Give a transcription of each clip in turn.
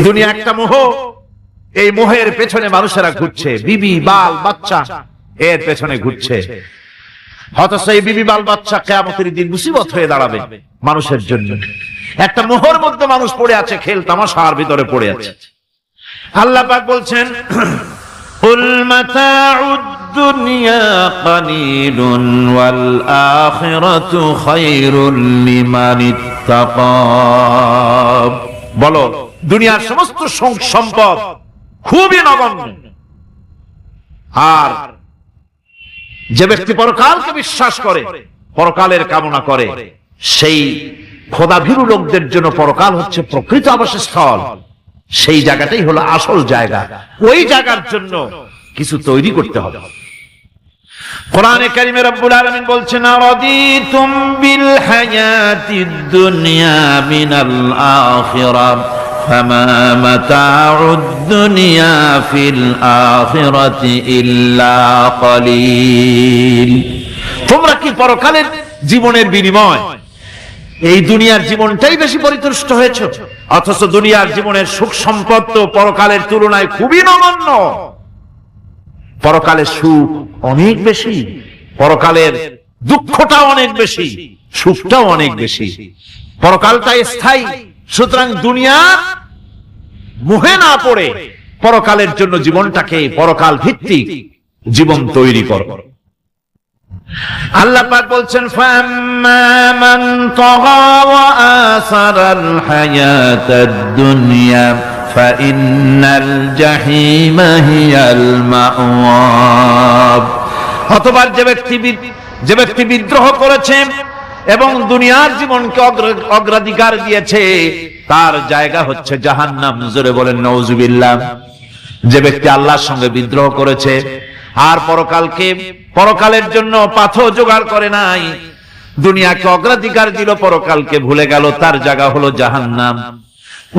দুনিয়া একটা মোহ, এই মোহের পেছনে মানুষেরা ঘুরছে, বিবি বাল বাচ্চা এর পেছনে ঘুরছে। অথচ এই বিবি বাল বাচ্চা কিয়ামতের দিন মুসিবত হয়ে দাঁড়াবে মানুষের জন্য। একটা মোহর মধ্যে মানুষ পড়ে আছে, খেল তামাশার ভিতরে পড়ে আছে। আল্লাহ পাক বলছেন, কুল মাতাউদ দুনিয়া কালিলুন ওয়াল আখিরাতু খায়রুল লিমান ইত্তাকা। বলো, দুনিয়ার সমস্ত সম্পদ খুবই নগণ্য, আর যে ব্যক্তি পরকালকে বিশ্বাস করে, পরকালের কামনা করে, সেই খোদাভীরু লোকদের জন্য পরকাল হচ্ছে প্রকৃত আবাসস্থল। সেই জায়গাটাই হলো আসল জায়গা। ওই জায়গার জন্য কিছু তৈরি করতে হবে। কোরআনে কারিমে রব্বুল আলামিন বলছেন, আরাদিতুম বিল হায়াতিদ দুনিয়া মিনাল আখিরাহ ফামা মাতাউদ দুনিয়া ফিল আখিরাতি ইল্লা কলিল। তোমরা কি পরকালের জীবনের বিনিময় এই দুনিয়ার জীবনটাই বেশি পরিতুষ্ট হয়েছে? অথচ দুনিয়ার জীবনের সুখ সম্পদ তো পরকালের তুলনায় খুবই নগণ্য। পরকালের সুখ অনেক বেশি, পরকালের দুঃখটাও অনেক বেশি, সুখটাও অনেক বেশি। পরকালটা স্থায়ী, সুতরাং দুনিয়ার মোহে না পড়ে পরকালের জন্য জীবনটাকে পরকাল ভিত্তিক জীবন তৈরি করো। আল্লাহ পাক বলছেন, ফাম্মা মান তাগা ওয়া আসারাল হায়াতাদ দুনিয়া ফাইন্নাল জাহিমা হিয়াল মাওয়াব। অথবা যে ব্যক্তি বিদ্রোহ করেছে এবং দুনিয়ার জীবনকে অগ্রাধিকার দিয়েছে, তার জায়গা হচ্ছে জাহান্নাম। জোরে বলেন নাউজুবিল্লাহ। যে ব্যক্তি আল্লাহর সঙ্গে বিদ্রোহ করেছে আর পরকালের জন্য পাথর জোগাড় করে নাই, দুনিয়াকে অগ্রাধিকার দিল, পরকালকে ভুলে গেল, তার জায়গা হলো জাহান্নাম।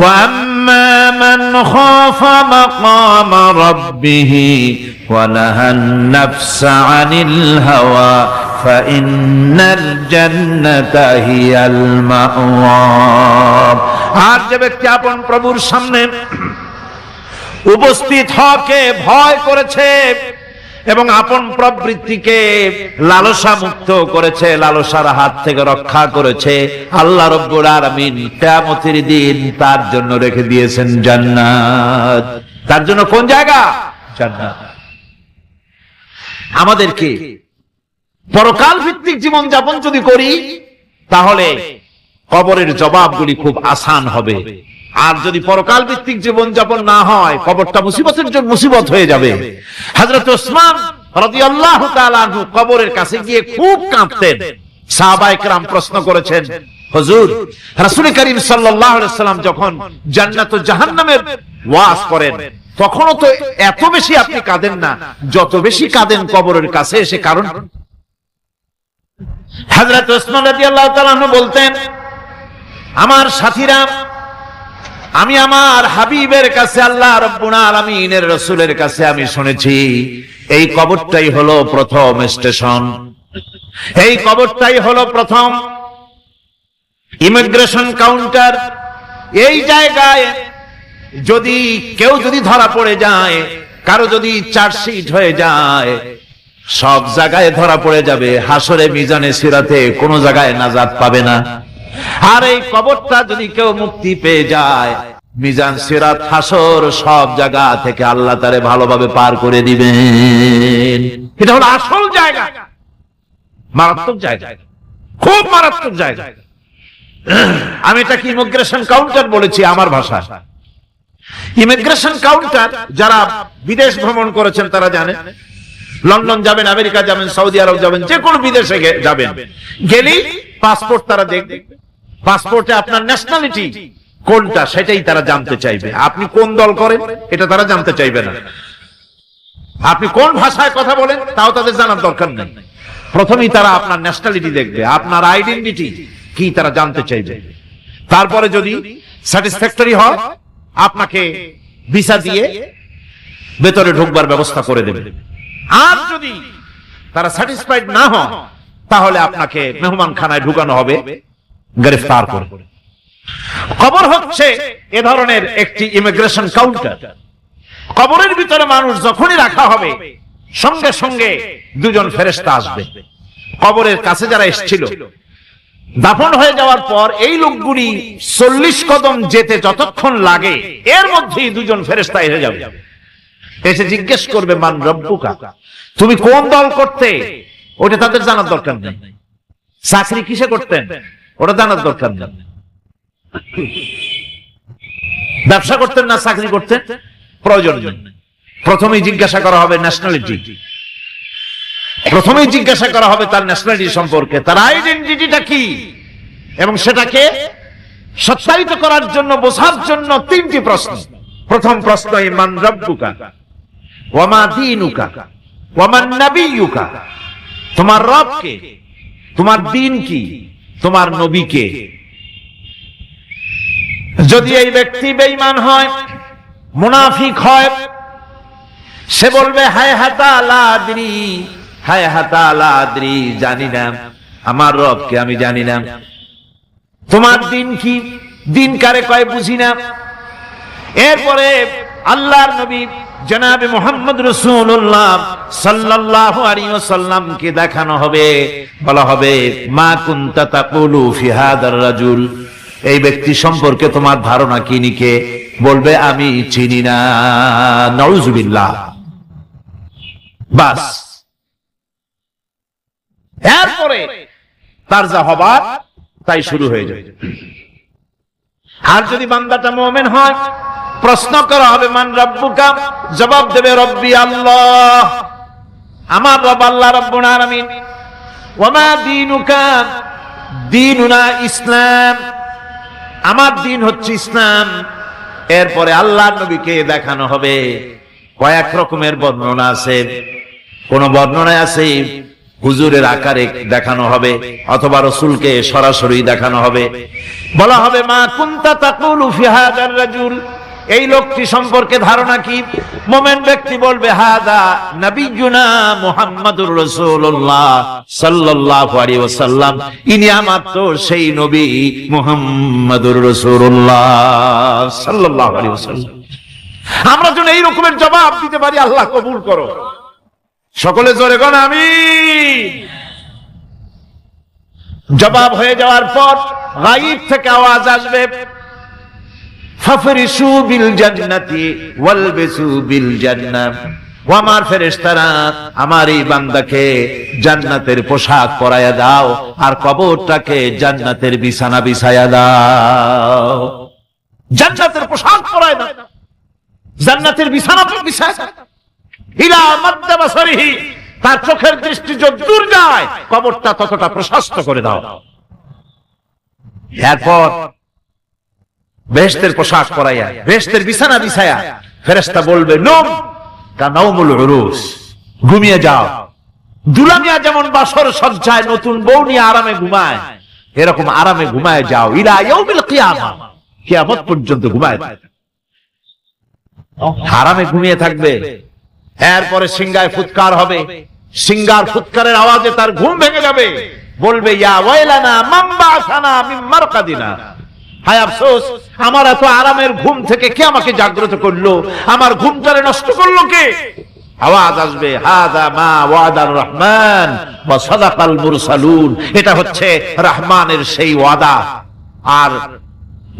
وَأَمَّا مَنْ خَافَ مَقَامَ رَبِّهِ وَنَهَى النَّفْسَ عَنِ الْهَوَى فَإِنَّ الْجَنَّةَ هِيَ الْمَأْوَى। আর যে ব্যক্তি আপন প্রভুর সামনে উপস্থিত হওয়াকে ভয় করেছে এবং আপন প্রবৃত্তিকে লালসা মুক্ত করেছে, লালসার হাত থেকে রক্ষা করেছে, আল্লাহ রাব্বুল আলামিন কিয়ামতের দিন তার জন্য রেখে দিয়েছেন জান্নাত। তার জন্য কোন জায়গা? জান্নাত। আমাদেরকে পরকাল ভিত্তিক জীবন যাপন যদি করি, তাহলে কবরের জবাবগুলি খুব আসান হবে। আর যদি পরকাল ভিত্তিক জীবন যাপন না হয়, কবরটা মুসিবতের জন্য মুসিবত হয়ে যাবে। হযরত ওসমান রাদিয়াল্লাহু তাআলা আনহু কবরের কাছে গিয়ে খুব কাঁদতেন। সাহাবায়ে কেরাম প্রশ্ন করেছেন, হুজুর, রাসূল করিম সাল্লাল্লাহু আলাইহি সাল্লাম যখন জান্নাত ও জাহান্নামের ওয়াজ করেন, তখনও তো এত বেশি আপনি কাঁদেন না যত বেশি কাঁদেন কবরের কাছে এসে। কারণ হযরত ওসমান রাদিয়াল্লাহু তাআলা আনহু বলতেন, আমার সাথীরা, আমি আমার হাবিবের কাছে, আল্লাহ রাব্বুল আলামিনের রাসূলের কাছে আমি শুনেছি, এই কবরটাই হলো প্রথম স্টেশন, এই কবরটাই হলো প্রথম ইমিগ্রেশন কাউন্টার। এই জায়গায় যদি কেউ ধরা পড়ে যায়, কারো যদি চার্জশিট হয়ে যায়, সব জায়গায় ধরা পড়ে যাবে। হাসরে মিজানে সিরাতে কোনো জায়গায় নাজাত পাবে না। আর এই কবরটা যদি কেউ মুক্তি পেয়ে যায়, মিজান সিরাত হাসর সব জায়গা থেকে আল্লাহ তারে ভালোভাবে পার করে দিবেন। এটা হলো আসল জায়গা, মারাত্মক জায়গা, খুব মারাত্মক জায়গা। আমি এটাকে ইমিগ্রেশন কাউন্টার বলেছি আমার ভাষায়। ইমিগ্রেশন কাউন্টার যারা বিদেশ ভ্রমণ করেছেন তারা জানেন। লন্ডন যাবেন, আমেরিকা যাবেন, সৌদি আরব যাবেন, যে কোনো বিদেশে যাবেন, গেলেই পাসপোর্ট তারা দেখবে। পাসপোর্টে আপনার ন্যাশনালিটি কোনটা সেটাই তারা জানতে চাইবে। আপনি কোন দল করেন এটা তারা জানতে চাইবে না। আপনি কোন ভাষায় কথা বলেন তাও তাদের জানার দরকার নেই। প্রথমেই তারা আপনার ন্যাশনালিটি দেখবে, আপনার আইডেন্টিটি কি তারা জানতে চাইবে। তারপরে যদি স্যাটিসফ্যাক্টরি হয়, আপনাকে ভিসা দিয়ে ভেতরে ঢুকবার ব্যবস্থা করে দেবে। আর যদি তারা স্যাটিসফাইড না হয়, তাহলে আপনাকে মেহমানখানায় ঢুকানো হবে গ্রেফতার করে। কবর হচ্ছে এ ধরনের একটি ইমিগ্রেশন কাউন্টার। কবরের ভিতরে মানুষ যখনই রাখা হবে সঙ্গে সঙ্গে দুজন ফেরেশতা আসবে। কবরের কাছে যারা এসেছিল দাফন হয়ে যাওয়ার পর এই লোকগুলি 40 কদম যেতে যতক্ষণ লাগে এর মধ্যেই দুজন ফেরেশতা এসে যাবে, এসে জিজ্ঞেস করবে মান রব্বুকা, তুমি কোন দল করতে? ওটা তাদের জানার দরকার নেই। চাকরি কিসে করতেন ওটা জানার দরকার নেই। ব্যবসা করতেন না চাকরি করতেন প্রয়োজন নেই। প্রথমেই জিজ্ঞাসা করা হবে ন্যাশনালিটি, প্রথমেই জিজ্ঞাসা করা হবে তার ন্যাশনালিটি সম্পর্কে, তার আইডেন্টিটিটা কি, এবং সেটাকে সত্যায়িত করার জন্য বোঝার জন্য 3টি প্রশ্ন। প্রথম প্রশ্ন মান রব্বুকা ওয়া মা দীনুকা ওয়া মান নাবিয়্যুকা, তোমার রব কে, তোমার দ্বীন কি, তোমার নবী কে। যদি এই ব্যক্তি বেঈমান হয়, মুনাফিক হয়, সে বলবে হায় হাতা লা আদরি, হায় হাতা লা আদরি, জানি না আমার রবকে, আমি জানি না। তোমার দিন কি, দিন কারে কয় বুঝি না। এরপরে আল্লাহর নবী জনাবে মুহাম্মদ রাসূলুল্লাহ সাল্লাল্লাহু আলাইহি ওয়াসাল্লামকে দেখানো হবে, বলা হবে মা কুনতা তাকুলু ফি হাদার রাজুল, এই ব্যক্তি সম্পর্কে তোমার ধারণা কি নিকে, বলবে আমি চিনি না। নাউযুবিল্লাহ। বাস, এরপরে তার যা হবার তাই শুরু হয়ে যাবে। আর যদি বান্দাটা মুমিন হয়, প্রশ্ন করা হবে মান রব্বুকা, জবাব দেবে রব্বি আল্লাহ, আমার রব আল্লাহ রাব্বুল আলামিন। ওয়া মা দীনুকা, দীনুনা ইসলাম, আমার দিন হচ্ছে ইসলাম। এরপরে আল্লাহর নবীকে দেখানো হবে। কয়েক রকমের বর্ণনা আছে, কোন বর্ণনায় আছে হুজুরের আকারে দেখানো হবে, অথবা রাসূলকে সরাসরি দেখানো হবে। বলা হবে মা কুনতা তাকুলু ফি হাদার রাজুল, এই লোকটি সম্পর্কে ধারণা কি। মুমিন ব্যক্তি বলবে হাদা নবিয়ুনা মুহাম্মাদুর রাসূলুল্লাহ সাল্লাল্লাহু আলাইহি ওয়াসাল্লাম, ইনি আমার তো সেই নবী মুহাম্মাদুর রাসূলুল্লাহ সাল্লাল্লাহু আলাইহি ওয়াসাল্লাম। আমরা যেন এই রকমের জবাব দিতে পারি, আল্লাহ কবুল করো। সকলে জোরে গণ আমিন। জবাব হয়ে যাওয়ার পর গায়ব থেকে আওয়াজ আসবে ফাফরিশু বিল জান্নাতি ওয়ালবিসু বিল জান্নাহ, ও আমার ফেরেশতারা আমার এই বান্দাকে জান্নাতের পোশাক পরায়া দাও আর কবরটাকে জান্নাতের বিছানা বিছায়া দাও। জান্নাতের পোশাক পরায়া দাও, জান্নাতের বিছানা বিছায়া দাও। ইলা মাদ্দা বাসারিহি, তার চোখের দৃষ্টি যতদূর যায় কবরটা ততটা প্রশস্ত করে দাও। এরপর বেহেশতের পোশাক পরাইয়া বেহেশতের বিছানা বিছায়া ফেরেশতা বলবে নম কানাউমুল উরুস, ঘুমিয়ে যাও। দুলামিয়া যেমন বাসর সজ্জায় নতুন বউ নিয়ে আরামে ঘুমায়, এরকম আরামে ঘুমায় যাও। ইলা ইয়াউমিল কিয়ামা, কিয়ামত পর্যন্ত ঘুমায় আরামে ঘুমিয়ে থাকবে। এরপরে সিংগায় ফুৎকার হবে, সিংগার ফুৎকারের আওয়াজে তার ঘুম ভেঙে যাবে। বলবে ইয়া ওয়াইলানা মান বাসানা মিন মারকাদিনা, হায় আফসোস, আমার এত আরামের ঘুম থেকে কে আমাকে জাগ্রত করলো, আমার ঘুমটারে নষ্ট করলো কে। আওয়াজ আসবে হাযা মা ওয়াদার রহমান ওয়া সাদাকাল মুরসালুন, এটা হচ্ছে রহমানের সেই ওয়াদা, আর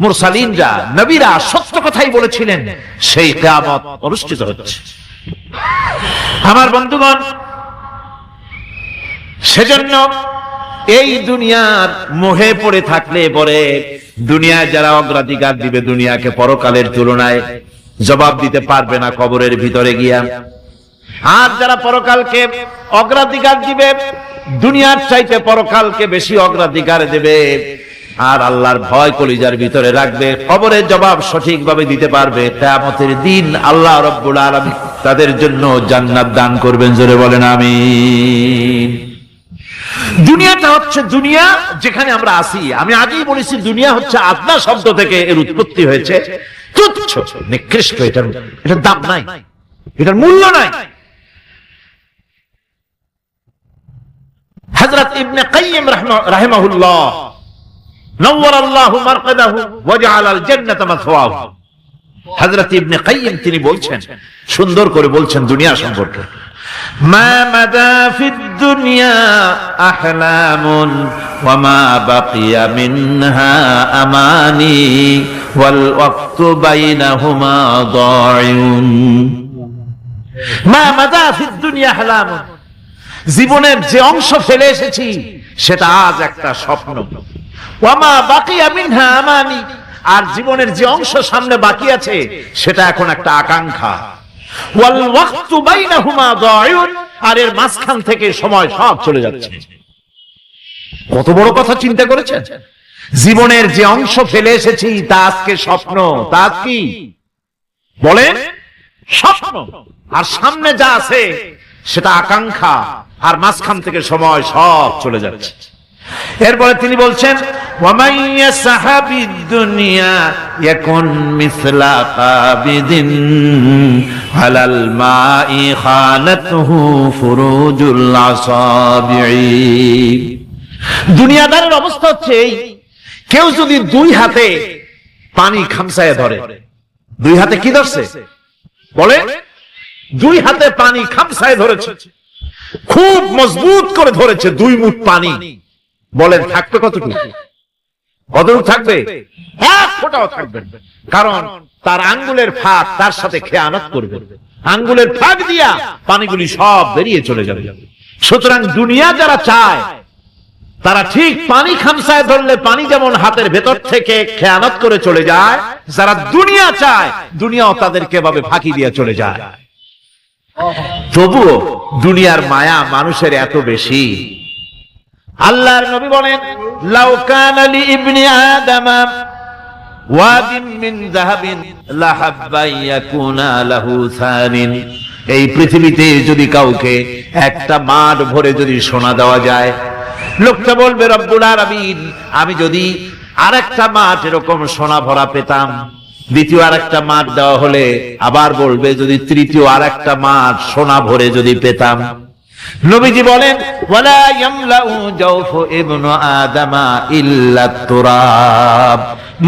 মুরসালিনরা নবীরা সত্য কথাই বলেছিলেন, সেই কিয়ামত অনুষ্ঠিত হচ্ছে। আমার বন্ধুগণ, সেজন্য এই দুনিয়ার মোহে পড়ে থাকলে পরে দুনিয়ায় যারা অগ্রাধিকার দিবে দুনিয়াকে পরকালের তুলনায়, জবাব দিতে পারবে না কবরের ভিতরে গিয়া। আর যারা পরকালকে অগ্রাধিকার দিবে, দুনিয়ার চাইতে পরকালকে বেশি অগ্রাধিকার দেবে, আর আল্লাহর ভয় কলিজার ভিতরে রাখবে, কবরের জবাব সঠিকভাবে দিতে পারবে, কিয়ামতের দিন আল্লাহ রাব্বুল আলামিন তাদের জন্য জান্নাত দান করবেন। জোরে বলেন আমিন। দুনিয়াটা হচ্ছে দুনিয়া যেখানে আমরা আছি। আমি আগেই বলেছি দুনিয়া হচ্ছে আদনা শব্দ থেকে এর উৎপত্তি হয়েছে, তুচ্ছ নিকৃষ্ট, এটার দাম নাই, এটার মূল্য নাই। হযরত ইবনে কাইয়িম রাহিমাহুল্লাহ নাওয়ারাল্লাহু মারকাদাহু ওয়া জাআলাল জান্নাতা মাথওয়াহু। হযরত ইবনে কাইয়্যিম তিনি বলছেন, সুন্দর করে বলছেন দুনিয়া সম্পর্কে, মা মাদা ফিদ দুনিয়া আহলামুন ওয়া মা বাকিয়া মিনহা আমানি ওয়াল ওয়াক্তু বাইনাহুমা দায়ুন। মা মাদা ফিদ দুনিয়া আহলামুন, জীবনের যে অংশ ফেলে এসেছি সেটা আজ একটা স্বপ্ন। ওয়া মা বাকিয়া মিনহা আমানি, আর জীবনের যে অংশ সামনে বাকি আছে সেটা এখন একটা আকাঙ্ক্ষা। ওয়াল ওয়াক্তু বাইনাহুমা দায়ুন, আর এর মাঝখান থেকে সময় সব চলে যাচ্ছে। কত বড় কথা চিন্তা করেছেন? জীবনের যে অংশ ফেলে এসেছি তা আজকে স্বপ্ন, তা কি বলেন? স্বপ্ন। আর সামনে যা আছে সেটা আকাঙ্ক্ষা, আর মাঝখান থেকে সময় সব চলে যাচ্ছে। এরপরে তিনি বলছেন, ওয়ামান ইয়াসহাবিদ দুনিয়া ইয়াকুন মিসলা কাবিদিন আলাল মাই খানাতুহু ফুরুজুল আসাবিঈ। দুনিয়াদারের অবস্থা হচ্ছে এই, কেউ যদি দুই হাতে পানি খামসায় ধরে, দুই হাতে কি ধরছে বলে? দুই হাতে পানি খামসায় ধরেছে, খুব মজবুত করে ধরেছে, দুই মুঠ পানি। বলেন থাকবে কতটুকু? কতটুকু থাকবে? এক ফোঁটাও থাকবে না, কারণ তার আঙ্গুলের ফাঁক তার সাথে খেয়ানত করবে, আঙ্গুলের ফাঁক দিয়া পানিগুলি সব বেরিয়ে চলে যাবে। সুতরাং দুনিয়া যারা চায় তারা ঠিক পানি খামসায় ধরলে পানি যেমন হাতের ভেতর থেকে খেয়ানত করে চলে যায়, যারা দুনিয়া চায় দুনিয়াও তাদেরকে এভাবে ফাঁকি দিয়ে চলে যায়। তবুও দুনিয়ার মায়া মানুষের এত বেশি। আল্লাহর নবী বলেন, লাউ কানা লি ইবনি আদামা ওয়াদিন মিন যাহাবিন লাহাব্বা ইয়াকুনা লাহু সানিন। এই পৃথিবীতে যদি কাউকে একটা মাঠ ভরে যদি সোনা দেওয়া যায়, লোকটা বলবে রব্বুল আলামিন, আমি যদি আরেকটা মাঠ এরকম সোনা ভরা পেতাম। দ্বিতীয় আরেকটা মাঠ দেওয়া হলে আবার বলবে যদি তৃতীয় আরেকটা মাঠ সোনা ভরে যদি পেতাম। নবীজি বলেন, ওয়ালা ইয়ামলাউ জাওফু ইবনু আদামা ইল্লা তুরাব।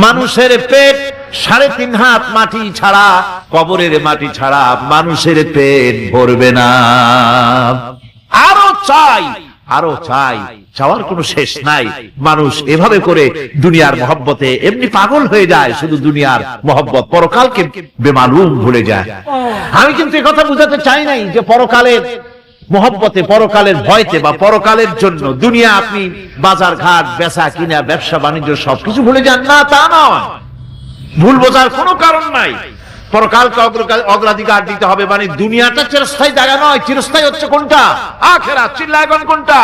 মানুষের পেট 3.5 হাত মাটি ছাড়া, কবরের মাটি ছাড়া মানুষের পেট ভরবে না। আরো চাই, আরো চাই, চাওয়ার কোনো শেষ নাই। মানুষ এভাবে করে দুনিয়ার মহব্বতে এমনি পাগল হয়ে যায়, শুধু দুনিয়ার মহব্বত, পরকালকে বেমালুম ভুলে যায়। আমি কিন্তু কথা বুঝাতে চাই নাই যে পরকালের মহব্বতে, পরকালের ভয়তে বা পরকালের জন্য দুনিয়া আপনি বাজার ঘাট, বেচা কিনা, ব্যবসা বাণিজ্য সবকিছু ভুলে যান, না তা নয়। ভুল বোঝার কোনো কারণ নাই। পরকালকে অগ্রাধিকার দিতে হবে, মানে দুনিয়াটা চিরস্থায়ী জায়গা নয়। চিরস্থায়ী হচ্ছে কোনটা? আখিরাত। চিল্লায়গণ কোনটা?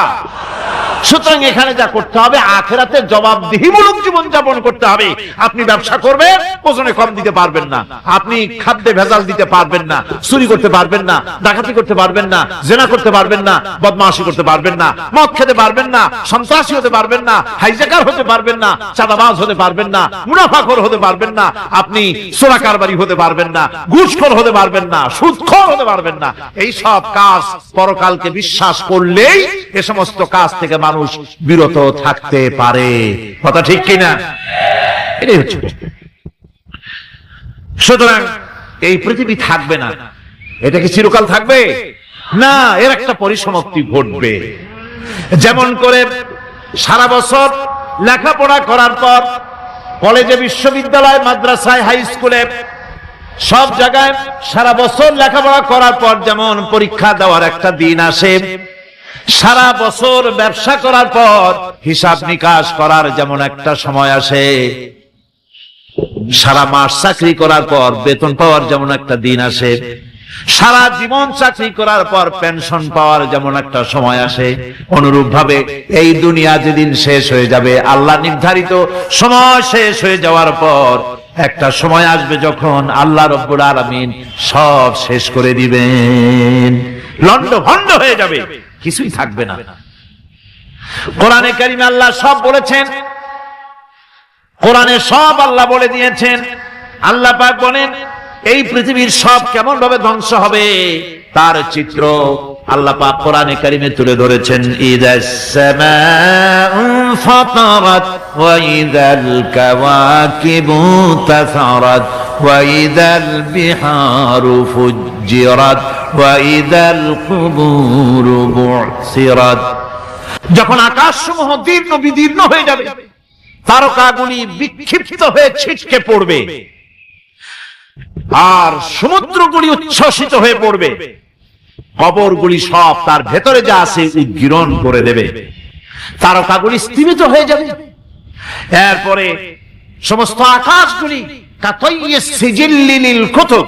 সুতরাং এখানে যা করতে হবে, আখিরাতে জবাবদিহিমূলক জীবন যাপন করতে হবে। আপনি ব্যবসা করবেন, ওজনে কম দিতে পারবেন না। আপনি খাদ্যে ভেজাল দিতে পারবেন না, চুরি করতে পারবেন না, ডাকাতি করতে পারবেন না, জেনা করতে পারবেন না, বদমাশি করতে পারবেন না, মদ খেতে পারবেন না, সন্ত্রাসী হতে পারবেন না, হাইজ্যাকার হতে পারবেন না, চাঁদাবাজ হতে পারবেন না, মুনাফাখোর হতে পারবেন না, আপনি চোরা কারবারি হতে পারবেন না, ঘুষখোর হতে পারবেন না, সুদখোর হতে পারবেন না। এই সব কাজ পরকালকে বিশ্বাস করলেই এ সমস্ত কাজ থেকে মানুষ বিরত থাকতে পারে। কথা ঠিক কিনা? এটাই হচ্ছে। সুতরাং এই পৃথিবী থাকবে না, এটা কি চিরকাল থাকবে? না, এর একটা পরিসমাপ্তি ঘটবে। যেমন করে সারা বছর লেখাপড়া করার পর কলেজে, বিশ্ববিদ্যালয়, মাদ্রাসায়, হাই স্কুলে, সব জায়গায় সারা বছর লেখাপড়া করার পর যেমন পরীক্ষা দেওয়ার একটা দিন আসে, সারা বছর ব্যবসা করার পর হিসাব নিকাশ করার যেমন একটা সময় আসে, সারা মাস চাকরি করার পর বেতন পাওয়ার যেমন একটা দিন আসে, সারা জীবন চাকরি করার পর পেনশন পাওয়ার যেমন একটা সময় আসে, অনুরূপ ভাবে এই দুনিয়া যেদিন শেষ হয়ে যাবে, আল্লাহ নির্ধারিত সময় শেষ হয়ে যাওয়ার পর একটা সময় আসবে যখন আল্লাহ রব্বুল আলামিন সব শেষ করে দিবেন, লন্ডভন্ড হয়ে যাবে, কিছুই থাকবে না। কোরআনে কারিমে আল্লাহ সব বলেছেন, কোরআনে সব আল্লাহ বলে দিয়েছেন। আল্লাহ পাক বলেন এই পৃথিবীর সব কেমন ভাবে ধ্বংস হবে তার চিত্র আল্লাহ পাক কোরআনে কারিমে তুলে ধরেছেন। ইদাস সামাউ انفطرت وإذا الكواكب انتثرت وإذا البحار فجرت وإذا القبور بعثرت। যখন আকাশসমূহ দীর্ণ বিদীর্ণ হয়ে যাবে, তারকাগুলি বিক্ষিপ্ত হয়ে ছিটকে পড়বে, আর সমুদ্রগুলি উচ্ছ্বসিত হয়ে পড়বে, কবরগুলি সব তার ভেতরে যা আছে উদ্গীরণ করে দেবে, তারকাগুলি স্থিমিত হয়ে যাবে। এরপরে সমস্ত আকাশগুলি কাতাইয়িস সিজিল্লিল কুতুব,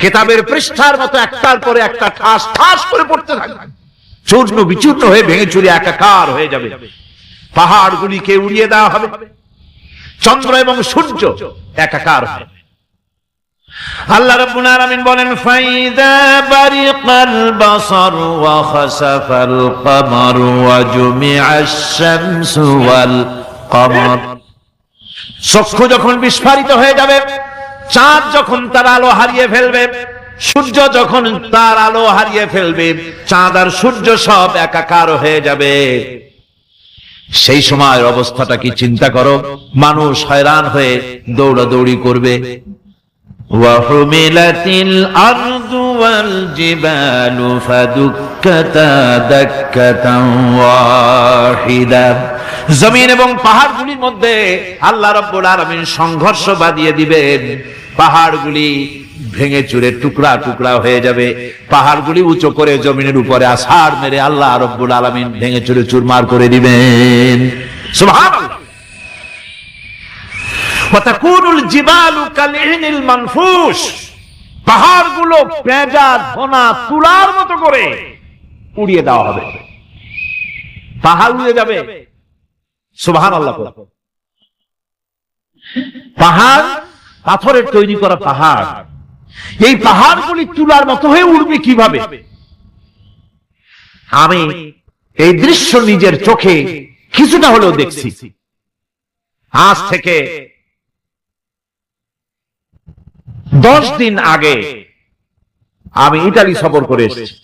কিতাবের পৃষ্ঠার মতো একটার পরে একটা ঠাস ঠাস করে পড়তে থাকবে, চূর্ণ বিচূর্ণ হয়ে ভেঙে চুরে একাকার হয়ে যাবে। পাহাড়গুলিকে উড়িয়ে দেওয়া হবে, চন্দ্র এবং সূর্য একাকার হবে। আল্লাহ রাব্বুল আলামিন বলেন, ফাইদা বারিকাল বাসার ওয়া খাসাফাল কমার ওয়া জুমিআশ শামসু ওয়াল কমার। চক্ষু যখন বিস্ফারিত হয়ে যাবে, চাঁদ যখন তার আলো হারিয়ে ফেলবে, সূর্য যখন তার আলো হারিয়ে ফেলবে, চাঁদ আর সূর্য সব একাকার হয়ে যাবে, সেই সময়ের অবস্থাটা কি চিন্তা করো। মানুষ হয়রান হয়ে দৌড়াদৌড়ি করবে। وحملت الأرض والجبال فدكتا دكة واحدة। জমিন এবং পাহাড়গুলির মধ্যে আল্লাহ রাব্বুল আলামিন সংঘর্ষ বাঁধিয়ে দিবেন, পাহাড়গুলি ভেঙে চুরে টুকরা টুকরা হয়ে যাবে, পাহাড়গুলি উঁচু করে জমিনের উপরে আছাড় মেরে আল্লাহ রাব্বুল আলামিন ভেঙে চুরে চুরমার করে দিবেন। সুবহানাল্লাহ। ওয়াতাকুনুল জিবালু কালইহনিল মানফুস, পাহাড়গুলো পেঁজা ধোনা তুলার মতো করে উড়িয়ে দেওয়া হবে, পাহাড় উড়ে যাবে। সুবহানাল্লাহ। পাহাড় পাথরের তৈরি করা পাহাড়, এই পাহাড়গুলি তুলার মতো হয়ে উড়বে কিভাবে? আমি এই দৃশ্য নিজের চোখে কিছুটা হলেও দেখছি। আজ থেকে 10 দিন আগে আমি ইতালি সফর করে এসেছি।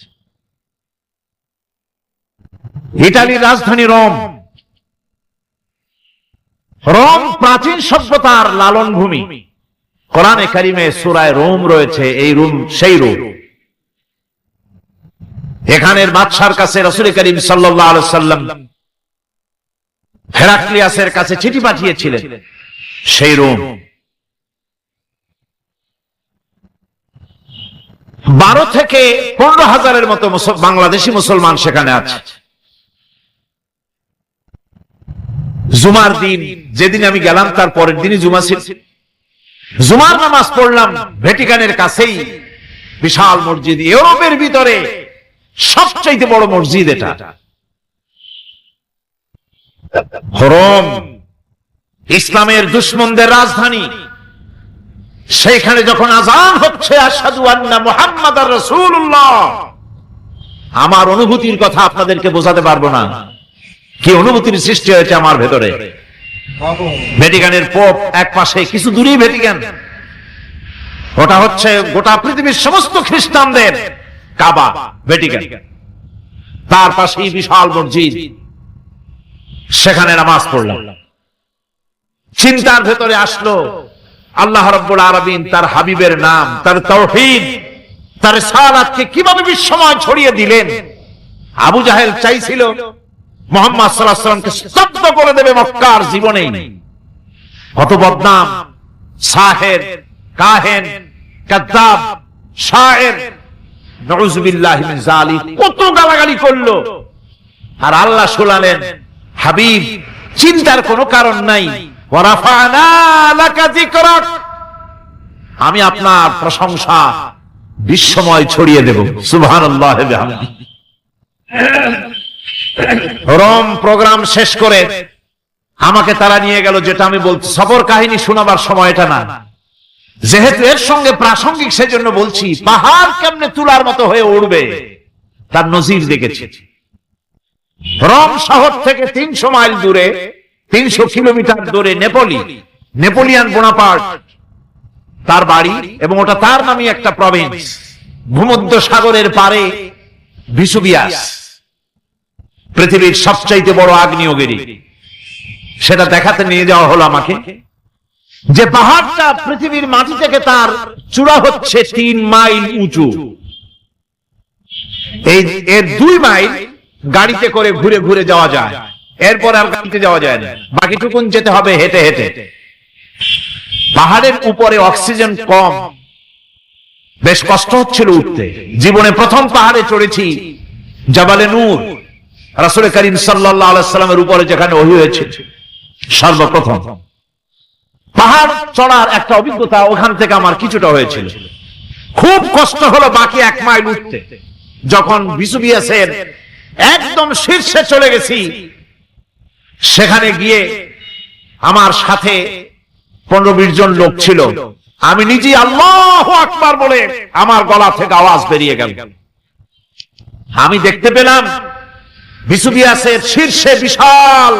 ইতালির রাজধানী রোম। রোম প্রাচীন সভ্যতার লালন ভূমি। কোরআনে কারিমে সূরা রোম রয়েছে, এই রোম সেই রোম। এখানের বাদশার কাছে রাসূল করিম সাল্লাল্লাহু আলাইহি ওয়াসাল্লাম হেরাক্লিয়াসের কাছে চিঠি পাঠিয়েছিলেন, সেই রোম। 12 থেকে 15,000-এর মতো বাংলাদেশি মুসলমান সেখানে আছে। জুমার দিন, যেদিন আমি গেলাম তার পরের দিনই জুমা ছিল। জুমার নামাজ পড়লাম ভ্যাটিকানের কাছেই বিশাল মসজিদ, ইউরোপের ভিতরে সবচেয়ে বড় মসজিদ এটা। রোম ইসলামের দুশমনদের রাজধানী। সেখানে যখন আযান হচ্ছে আশহাদু আন্না মুহাম্মাদার রাসূলুল্লাহ, আমার অনুভূতির কথা আপনাদেরকে বোঝাতে পারবো না, কি অনুভূতির সৃষ্টি হয়েছে আমার ভেতরে। ভ্যাটিকানের পোপ এক পাশে, কিছু দূরেই ভ্যাটিকান, ওটা হচ্ছে গোটা পৃথিবীর সমস্ত খ্রিস্টানদের কাবা, ভ্যাটিকান। তার পাশেই বিশাল মসজিদ, সেখানে নামাজ পড়লাম। চিন্তার ভেতরে আসলো আল্লাহ রাব্বুল আলামিন তার হাবিবের নাম, তার তাওহীদ, তার রিসালাতকে কিভাবে বিশ্বময় ছড়িয়ে দিলেন। আবু জাহেল চাইছিল মুহাম্মদ সাল্লাল্লাহু আলাইহি ওয়াসাল্লামকে স্তব্ধ করে দেবে মক্কার জীবনেই। কত বদনাম, সাহের, কাহেন, কাযযাব, শায়ের, নাউযুবিল্লাহি মিন যালিক, কত গালাগালি করলো। আর আল্লাহ শুনালেন, হাবিব চিন্তার কোনো কারণ নাই, ওয়া রাফা'না লাকা যিকরাক, আমি আপনার প্রশংসা বিশ্বময় ছড়িয়ে দেব। সুবহানাল্লাহি ওয়া বিহামদিহি। রোম প্রোগ্রাম শেষ করে আমাকে তারা নিয়ে গেল, যেটা আমি বলছি সফর কাহিনী শোনাবার সময় এটা না, যেহেতু এর সঙ্গে প্রাসঙ্গিক সেজন্য বলছি। পাহাড় কেমনে তুলার মতো হয়ে উড়বে তার নজির দেখেছি। রোম শহর থেকে 300 মাইল দূরে, 300 কিলোমিটার দূরে নেপোলি, নেপোলিয়ান বোনাপার্ট তার বাড়ি, এবং ওটা তার নামে একটা প্রভিন্স। ভূমধ্য সাগরের পারে ভিসুভিয়াস, পৃথিবীর সবচাইতে বড় আগ্নেয়গিরি, সেটা দেখাতে নিয়ে যাওয়া হলো আমাকে, যে পাহাড়টা পৃথিবীর মাটি থেকে তার চূড়া হচ্ছে 3 মাইল উঁচু। এর 2 মাইল গাড়িতে করে ঘুরে ঘুরে যাওয়া যায়, এরপর আর গাড়িতে যাওয়া যায় না, বাকিটুকুন যেতে হবে হেঁটে হেঁটে। পাহাড়ের উপরে অক্সিজেন কম, বেশ কষ্ট হচ্ছিল উঠতে। জীবনে প্রথম পাহাড়ে চড়েছি জাবালে নূর, রাসূল করিম সাল্লাল্লাহু আলাইহি সাল্লামের উপরে যেখানে ওহী হয়েছে সর্বপ্রথম। পাহাড় চড়ার একটা অভিজ্ঞতা ওখান থেকে আমার কিছুটা হয়েছিল। খুব কষ্ট হলো বাকি 1 মাইল উঠতে। যখন বিসুবিয়াসের একদম শীর্ষে চলে গেছি, সেখানে গিয়ে আমার সাথে 15-20 জন লোক ছিল। আমি নিজে আল্লাহু আকবার বলে আমার গলা থেকে আওয়াজ বেরিয়ে গেল। আমি দেখতে পেলাম বিসুবিয়াসের শীর্ষে বিশাল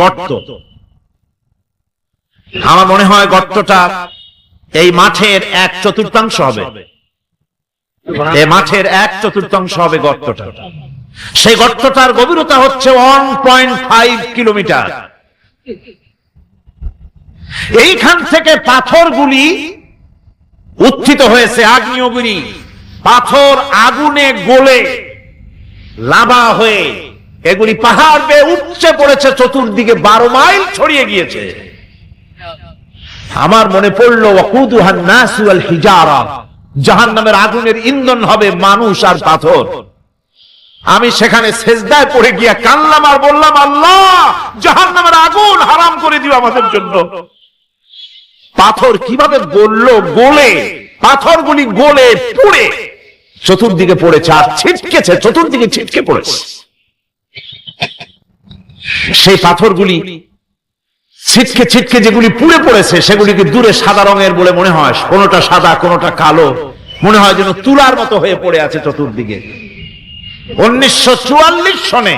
গর্ত। আমার মনে হয় গর্তটা এই মাঠের 1/4 হবে, এই মাঠের 1/4 হবে গর্তটা। সেই গর্তটার গভীরতা হচ্ছে 1.5 কিলোমিটার। এইখান থেকে পাথরগুলি উত্থিত হয়েছে, আগ্নেয়গিরি পাথর আগুনে গলে লাভা হয়ে এগুলি পাহাড় বেয়ে উপচে পড়েছে, চতুর্দিকে 12 মাইল ছড়িয়ে গিয়েছে। আমার মনে পড়লো ওয়াকুদুহান নাস ওয়াল হিজারা, জাহান্নামের আগুনের ইন্ধন হবে মানুষ আর পাথর। আমি সেখানে সেজদায় পড়ে গিয়ে কান্নাম আর বললাম, আল্লাহ জাহান্নামের আগুন হারাম করে দিও আমাদের জন্য। পাথর কিভাবে গললো, গলে পাথরগুলি গলে পুড়ে চতুর্দিকে পড়েছে আর ছিটকেছে, চতুর্দিকে ছিটকে পড়েছে। সেই পাথরগুলি ছিটকে ছিটকে যেগুলি পুড়ে পড়েছে সেগুলিকে দূরে সাদা রঙের বলে মনে হয়, কোনোটা সাদা কোনোটা কালো, মনে হয় যেন তুলার মতো হয়ে পড়ে আছে চতুর্দিকে। 1944 সনে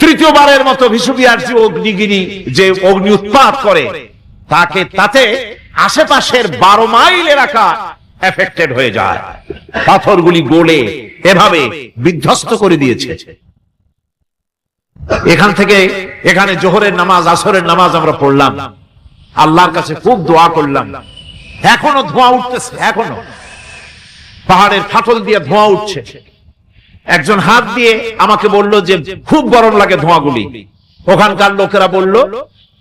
তৃতীয়বারের মতো ভিসুবিয়ার যে অগ্নিগিরি, যে অগ্নি উৎপাত করে, তাতে আশেপাশের 12 মাইল এলাকা এফেক্টেড হয়ে যায়। পাথরগুলি গলে এভাবে বিধ্বস্ত করে দিয়েছে। এখান থেকে এখানে জোহরের নামাজ, আসরের নামাজ আমরা পড়লাম, আল্লাহর কাছে খুব দোয়া করলাম। এখনো ধোঁয়া উঠতেছে, এখনো পাহাড়ের ফাটল দিয়ে ধোঁয়া উঠছে। একজন হাত দিয়ে আমাকে বলল যে খুব গরম লাগে ধোঁয়াগুলি। ওখানকার লোকেরা বলল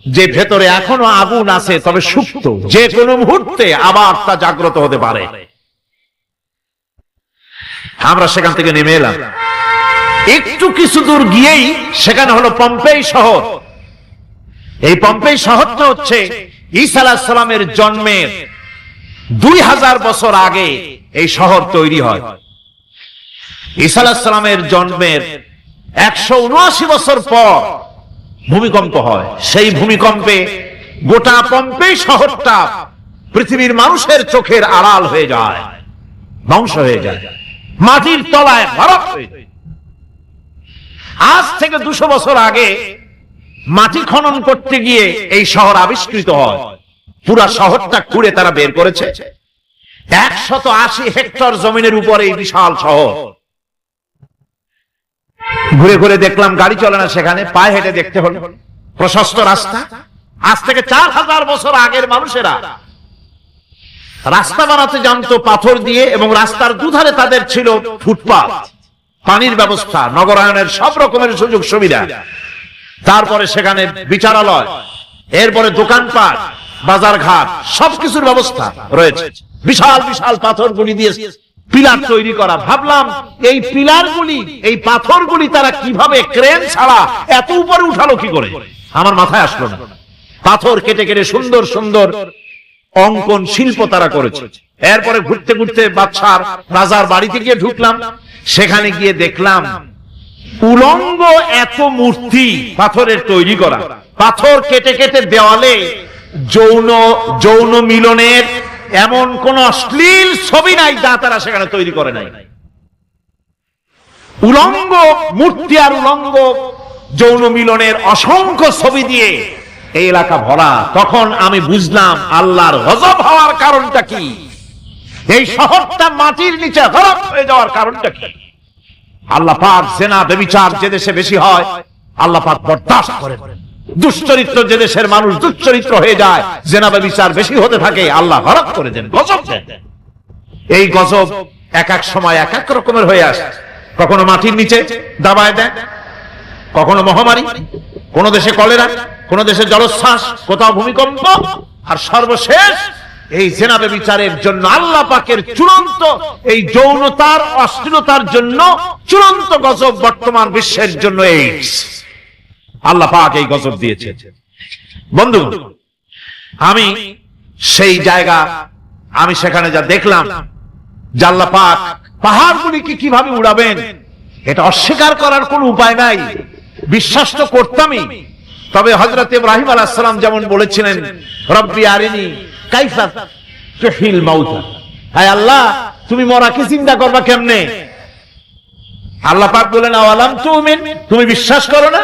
যে ভেতরে এখনো আগুন আছে, তবে সুপ্ত, যে কোনো মুহূর্তে আবার তা জাগ্রত হতে পারে। আমরা সেখান থেকে নেমে এলাম। একটু কিছু দূর গিয়েই সেখানে হলো পম্পেই শহর। এই পম্পেই শহরটা হচ্ছে ঈসা আলাইহিস সালামের জন্মের 2000 বছর আগে এই শহর তৈরি হয়। ঈসা আলাইহিস সালামের জন্মের 179 বছর পর ভূমিকম্প হয়। সেই ভূমিকম্পে গোটা পম্পেই শহরটা পৃথিবীর মানুষের চোখের আড়াল হয়ে যায়, ধ্বংস হয়ে যায়, মাটির তলায় বরফ হয়ে যায়। আজ থেকে 200 বছর আগে মাটি খনন করতে গিয়ে এই শহর আবিষ্কৃত হয়। পুরা শহরটা খুঁড়ে তারা বের করেছে 180 হেক্টর জমিনের উপরে এই বিশাল শহর। ঘুরে ঘুরে দেখলাম, গাড়ি চলে না সেখানে, পায়ে হেঁটে দেখতে হলো। প্রশস্ত রাস্তা। আজ থেকে 4000 বছর আগের মানুষেরা রাস্তা বানাতে জানতো পাথর দিয়ে, এবং রাস্তার দুধারে তাদের ছিল ফুটপাত, পানির ব্যবস্থা, নগরায়নের সব রকমের সুযোগ সুবিধা। তারপরে সেখানে বিচারালয়, এরপরে দোকানপাট, বাজার ঘাট, সবকিছুর ব্যবস্থা রয়েছে। বিশাল বিশাল পাথরগুলি দিয়ে পিলার তৈরি করা। ভাবলাম এই পিলারগুলি, এই পাথরগুলি তারা কিভাবে ক্রেন ছাড়া এত উপরে উঠালো কি করে, আমার মাথায় আসলো না। পাথর কেটে কেটে সুন্দর সুন্দর অঙ্কন শিল্প তারা করেছে। এরপরে ঘুরতে ঘুরতে বাদশার রাজার বাড়িতে গিয়ে ঢুকলাম। সেখানে গিয়ে দেখলাম উলঙ্গ এত মূর্তি পাথরের তৈরি করা। পাথর কেটে কেটে দেওয়ালে যৌন মিলনের এমন কোন অশ্লীল ছবি নাই যা তারা সেখানে তৈরি করে নাই। উলঙ্গ মূর্তি আর উলঙ্গ যৌন মিলনের অসংখ্য ছবি দিয়ে এই এলাকা ভরা। তখন আমি বুঝলাম আল্লাহর গজব হওয়ার কারণটা কি, এই শহরটা মাটির নিচে হরপ হয়ে যাওয়ার কারণটা কি। আল্লাহ পাক জেনা ব্যভিচার যে দেশে বেশি হয় আল্লাহ পাক বরদাস্ত করেন, দুশ্চরিত্র যে দেশের মানুষ দুশ্চরিত্র হয়ে যায়, জেনা ব্যভিচার বেশি হতে থাকে, আল্লাহ গজব করে দেন, গজব দেন। এই গজব এক এক সময় এক এক রকমের হয়ে আসে। কখনো মাটির নিচে দাবায় দেন, কখনো মহামারী, কোন দেশে কলেরা, কোন দেশে জলোচ্ছ্বাস, কোথাও ভূমিকম্প, আর সর্বশেষ এই জেনা ব্যভিচারের জন্য আল্লাহ পাকের চূড়ান্ত এই যৌনতার অশ্লীলতার জন্য চূড়ান্ত গজব বর্তমান বিশ্বের জন্য এইডস। আল্লাহ পাক এই গজব দিয়েছে। বন্ধু, আমি সেই জায়গা, আমি সেখানে যা দেখলাম যে আল্লাহ পাক পাহাড়গুলিকে কিভাবে উড়াবেন, এটা অস্বীকার করার কোনো উপায় নাই। বিশ্বাস তো করতামই, তবে হযরত ইব্রাহিম আলাইহিস সালাম যেমন বলেছিলেন, রব্বি আরিনি কাইফা তুহিল মাউতা, হে আল্লাহ তুমি মরাকে জিন্দা করবা কেমনে? আল্লাহ পাক বলেন, আওয়ালাম তুমিন, তুমি বিশ্বাস করো না?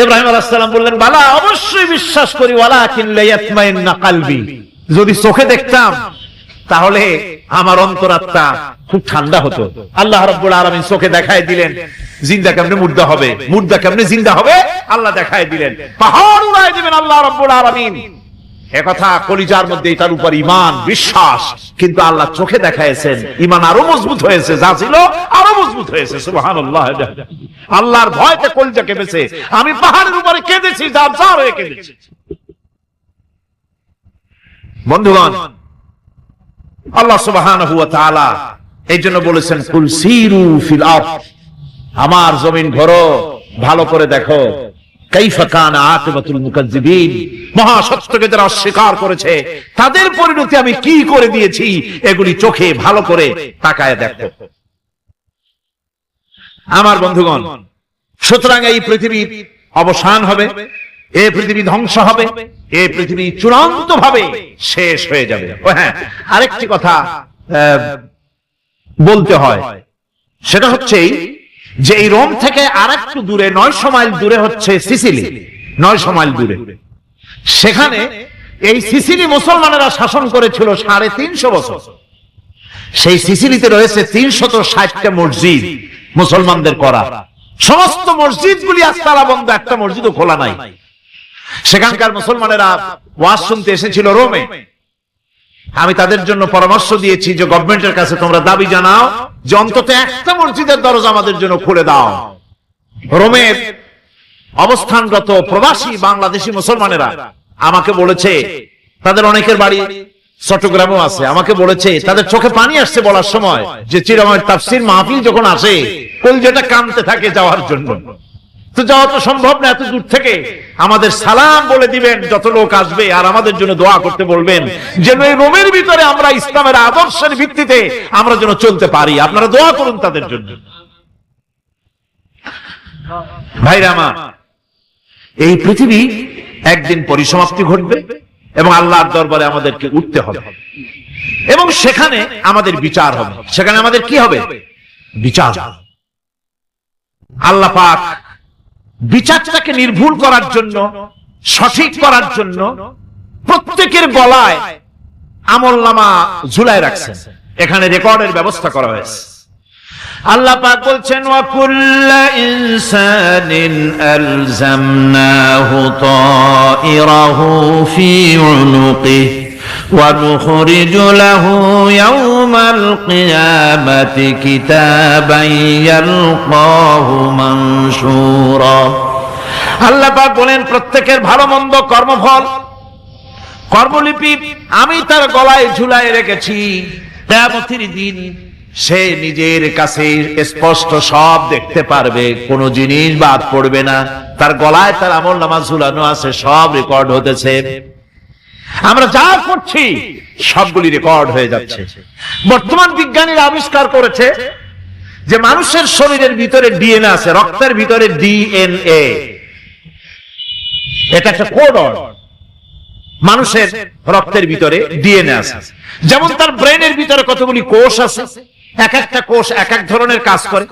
ইব্রাহিম আলাইহিস সালাম বললেন, বালা, অবশ্যই বিশ্বাস করি, ওয়ালাকিন লিয়াতমাইন্না কলবি, যদি চোখে দেখতাম তাহলে আমার অন্তরাত্মা খুব ঠান্ডা হতো। আল্লাহ রাব্বুল আলামিন চোখে দেখায় দিলেন জিন্দা কেমনে মুর্দা হবে, মুর্দা কেমনে জিন্দা হবে, আল্লাহ দেখায় দিলেন। পাহাড় উড়ায় দিবেন আল্লাহ রাব্বুল আলামিন। একথা কলিজার মধ্যে এটার উপর ঈমান বিশ্বাস, কিন্তু আল্লাহ চোখে দেখায়ছেন, ঈমান আরো মজবুত হয়েছে, যা ছিল আরো মজবুত হয়েছে। সুবহানাল্লাহ। আল্লাহর ভয়তে কলিজা কেঁপেছে। আমি পাহাড়ের উপরে কেঁদেছি, যার যার হয়ে কেঁদেছি। বন্ধুগণ, আল্লাহ সুবহানাহু ওয়া তাআলা এই জন্য বলেছেন, কুল সিরু ফিল আরদ, আমার জমিন ঘোরো, ভালো করে দেখো, কাইফা কানা আকিবাতুল মুকাজ্জিবিন, মহাসত্যকে যারা অস্বীকার করেছে তাদের পরিণতি আমি কি করে দিয়েছি, এগুলি চোখে ভালো করে তাকায় দেখো। আমার বন্ধুগণ, সুতরাং এই পৃথিবীর অবসান হবে, এই পৃথিবী ধ্বংস হবে, এই পৃথিবী চূড়ান্ত ভাবে শেষ হয়ে যাবে। হ্যাঁ, আরেকটি কথা বলতে হয়, সেটা হচ্ছে যে এই রোম থেকে আরেকটু দূরে 900 মাইল দূরে হচ্ছে সিসিলি, 900 মাইল দূরে। সেখানে এই সিসিলি মুসলমানেরা শাসন করেছিল 350 বছর। সেই সিসিলিতে রয়েছে 360টা মসজিদ মুসলমানদের করা। সমস্ত মসজিদগুলি আজ তালা বন্ধ, একটা মসজিদও খোলা নাই। সেখানকার মুসলমানেরা ওয়াজ শুনতে এসেছিল রোমে। আমি তাদের জন্য পরামর্শ দিয়েছি যে গভর্নমেন্টের কাছে তোমরা দাবি জানাও যে অন্তত একটা মসজিদের দরজা আমাদের জন্য খুলে দাও। রোমের অবস্থানরত প্রবাসী বাংলাদেশি মুসলমানেরা আমাকে বলেছে, তাদের অনেকের বাড়ি চট্টগ্রামেও আছে, আমাকে বলেছে তাদের চোখে পানি আসছে বলার সময় যে চিরময় তাফসীর মাহফিল যখন আসে কলজাটা কাঁদতে থাকে যাওয়ার জন্য। তো যাওয়া তো সম্ভব না এত দূর থেকে, আমাদের সালাম বলে দিবেন যত লোক আসবে, আর আমাদের জন্য দোয়া করতে বলবেন যেন এই রোমের ভিতরে আমরা ইসলামের আদর্শের ভিত্তিতে আমরা যেন চলতে পারি। আপনারা দোয়া করুন তাদের জন্য। ভাইরা আমার, এই পৃথিবী একদিন পরিসমাপ্তি ঘটবে এবং আল্লাহর দরবারে আমাদেরকে উঠতে হবে এবং সেখানে আমাদের বিচার হবে। সেখানে আমাদের কি হবে? বিচার। আল্লাহ পাক বিচারটাকে নির্ভুল করার জন্য, সঠিক করার জন্য প্রত্যেকের গলায় আমলনামা ঝুলায় রাখছেন। এখানে রেকর্ডের ব্যবস্থা করা হয়েছে। আল্লাহ পাক বলছেন, ওয়া কুল্লু ইনসানিন আলজামনাহু তাইরাহু ফি উনুকিহি ওয়া নুখরিজু লাহু ইয়াওমাল কিয়ামাতি কিতাবান ইয়ালকাহু মানশুরা। আল্লাহ পাক বলেন, প্রত্যেকের ভালো মন্দ কর্মফল, কর্মলিপি আমি তার গলায় ঝুলায় রেখেছি। কিয়ামতের দিন সে নিজের কাছে স্পষ্ট সব দেখতে পারবে, কোনো জিনিস বাদ পড়বে না। তার গলায় তার আমলনামা ঝুলানো আছে, সব রেকর্ড হতেছে। আমরা যা করছি সবগুলি রেকর্ড হয়ে যাচ্ছে। বর্তমান বিজ্ঞানীরা আবিষ্কার করেছে যে মানুষের শরীরের ভিতরে ডিএনএ আছে, রক্তের ভিতরে ডিএনএ, এটা একটা কোড। মানুষের রক্তের ভিতরে ডিএনএ আছে। যেমন তার ব্রেনের ভিতরে কতগুলি কোষ আছে, এক একটা কোষ এক এক ধরনের কাজ করে,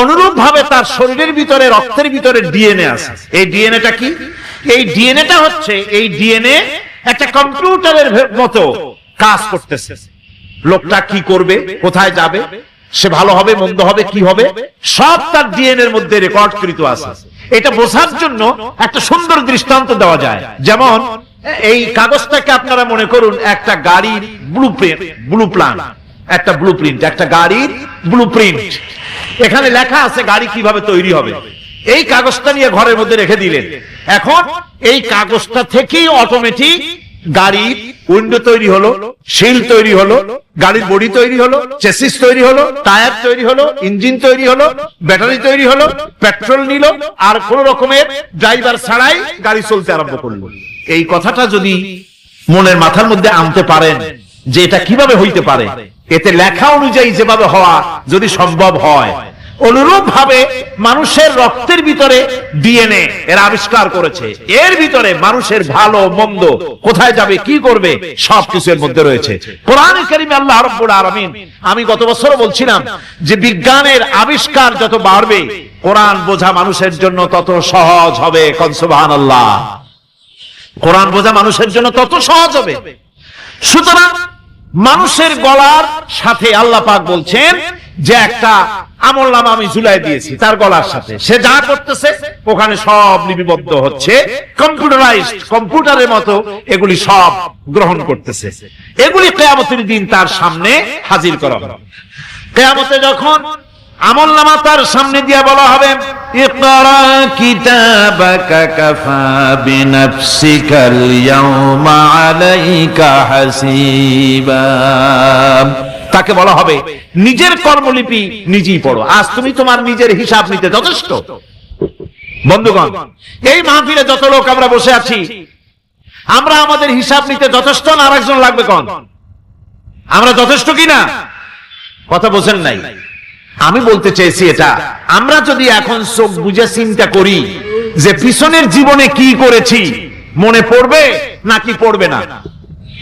অনুরূপ ভাবে তার শরীরের ভিতরে রক্তের ভিতরে ডিএনএ আছে। এই ডিএনএটা কি? এই ডিএনএটা হচ্ছে, এই ডিএনএ একটা কম্পিউটারের মতো কাজ করতেছে। লোকটা কি করবে, কোথায় যাবে, সে ভালো হবে মন্দ হবে কি হবে, সব তার ডিএনএ এর মধ্যে রেকর্ডকৃত আছে। এটা বোঝার জন্য একটা সুন্দর দৃষ্টান্ত দেওয়া যায়। যেমন এই কাগজটাকে আপনারা মনে করুন একটা গাড়ির একটা ব্লুপ্রিন্ট, একটা গাড়ির ব্লুপ্রিন্ট। এখানে লেখা আছে গাড়ি কিভাবে তৈরি হবে। এই কাগজটা নিয়ে ঘরের মধ্যে রেখে দিলেন। এখন এই কাগজটা থেকেই অটোমেটিক গাড়ির উইন্ডো তৈরি হলো, শিল তৈরি হলো, গাড়ির বডি তৈরি হলো, চেসিস তৈরি হলো, টায়ার তৈরি হলো, ইঞ্জিন তৈরি হলো, ব্যাটারি তৈরি হলো, পেট্রোল নিল, আর কোন রকমের ড্রাইভার ছাড়াই গাড়ি চলতে আরম্ভ করলো। এই কথাটা যদি মনের মাথার মধ্যে আনতে পারেন যে এটা কিভাবে হইতে পারে, এতে লেখা অনুযায়ী যেভাবে হওয়া যদি সম্ভব হয়, অনুরূপ ভাবে মানুষের রক্তের ভিতরে ডিএনএ এর আবিষ্কার করেছে। এর ভিতরে মানুষের ভালো মন্দ, কোথায় যাবে, কি করবে, সবকিছু এর মধ্যে রয়েছে। কোরআনে কারীমে আল্লাহ রাব্বুল আলামিন, আমি গত বছর বলছিলাম যে বিজ্ঞানের আবিষ্কার যত বাড়বে, কোরআন বোঝা মানুষের জন্য তত সহজ হবে। সুবহানাল্লাহ। কোরআন বোঝা মানুষের জন্য তত সহজ হবে। সুতরাং মানুষের গলার সাথে আল্লাহ পাক বলছেন যে একটা আমলনামা আমি ঝুলাই দিয়েছি তার গলার সাথে, সে যা করতেছে ওখানে সব লিপিবদ্ধ হচ্ছে, কম্পিউটারাইজড, কম্পিউটারের মতো এগুলি সব গ্রহণ করতেছে। এগুলি কিয়ামতের দিন তার সামনে হাজির করা হবে। কিয়ামতে যখন আমলনামা তার সামনে দিয়ে বলা হবে, ইকরা কিতাবাকা কাফা বিনাফসিকাল ইয়াউমা আলাইকা হাসিবা, তাকে বলা হবে নিজের কর্মলিপি নিজেই পড়ো, আজ তুমি তোমার নিজের হিসাব নিতে যথেষ্ট। বন্ধুগণ, এই মাহফিলে যত লোক আমরা বসে আছি, আমরা আমাদের হিসাব নিতে যথেষ্ট না আরেকজন লাগবে? কোন আমরা যথেষ্ট কিনা? কথা বোঝেন নাই। আমি বলতে চেয়েছি এটা, আমরা যদি এখন চোখ বুঝে চিন্তা করি যে পিছনের জীবনে কি করেছি, মনে পড়বে নাকি পড়বে না?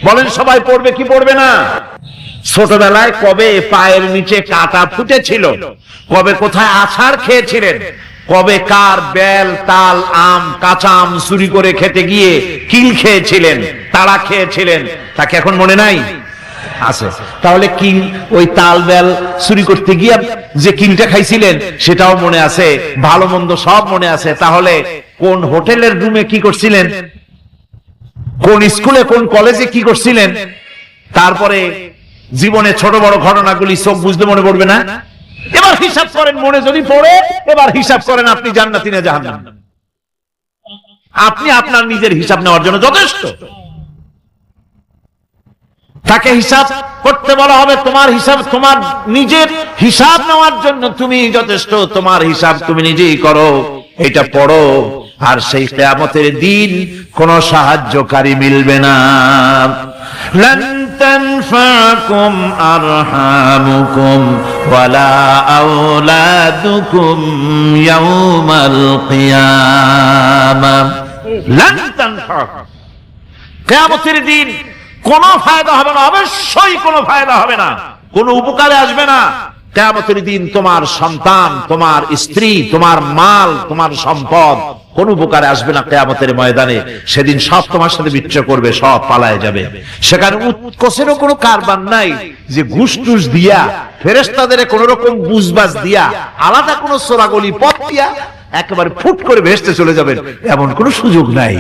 বলেন সবাই, পড়বে কি পড়বে না? ছোটবেলায় কবে পায়ের নিচে কাটা ফুটেছিল, কবে কোথায় আছাড় খেয়েছিলেন, কবে কার বেল, তাল, আম, কাঁচা আম চুরি করে খেতে গিয়ে কিল খেয়েছিলেন, তাড়া খেয়েছিলেন, তাকে এখন মনে নাই? আছে। তাহলে কিল, ওই তাল বেল চুরি করতে গিয়ে যে কিলটা খাইছিলেন সেটাও মনে আছে, ভালো মন্দ সব মনে আছে। তাহলে কোন হোটেলের রুমে কি করছিলেন, কোন স্কুলে কোন কলেজে কি করছিলেন, তারপরে জীবনে ছোট বড় ঘটনাগুলি সব বুঝতে মনে পড়বে না? এবার হিসাব করেন, মনে যদি পড়ে এবার হিসাব করেন আপনি জান্নাতি না জাহান্নামী। আপনি আপনার নিজের হিসাব নেওয়ার জন্য যথেষ্ট। তাকে হিসাব করতে বলা হবে, তোমার হিসাব, তোমার নিজের হিসাব নেওয়ার জন্য তুমি যথেষ্ট, তোমার হিসাব তুমি নিজেই করো, এটা পড়ো। আর সেই কিয়ামতের দিন কোন সাহায্যকারী মিলবে না। লান তানফাকুম আরহামুকুম ওয়ালা আওলাদুকুম ইয়াউমাল কিয়ামাহ। লান তানফাকুম, কিয়ামতের দিন কোনো ফায়দা হবে না, অবশ্যই কোনো ফায়দা হবে না, কোনো উপকারে আসবে না। কিয়ামতের দিন তোমার সন্তান, তোমার স্ত্রী, তোমার মাল, তোমার সম্পদ কোন উপকারে আসবে না কিয়ামতের ময়দানে। সেদিন সব তোমার সাথে বিচ্ছেদ করবে, সব পালায় যাবে। সেখানে উৎকোষেরও কোনো কারবার নাই যে ঘুষ টুস দিয়া, ফেরেশতাদের কোন রকম বুঝবাজ দিয়া, আলাদা কোন চোরাগলি পথ দিয়া একেবারে ফুট করে ভেসতে চলে যাবেন, এমন কোন সুযোগ নাই।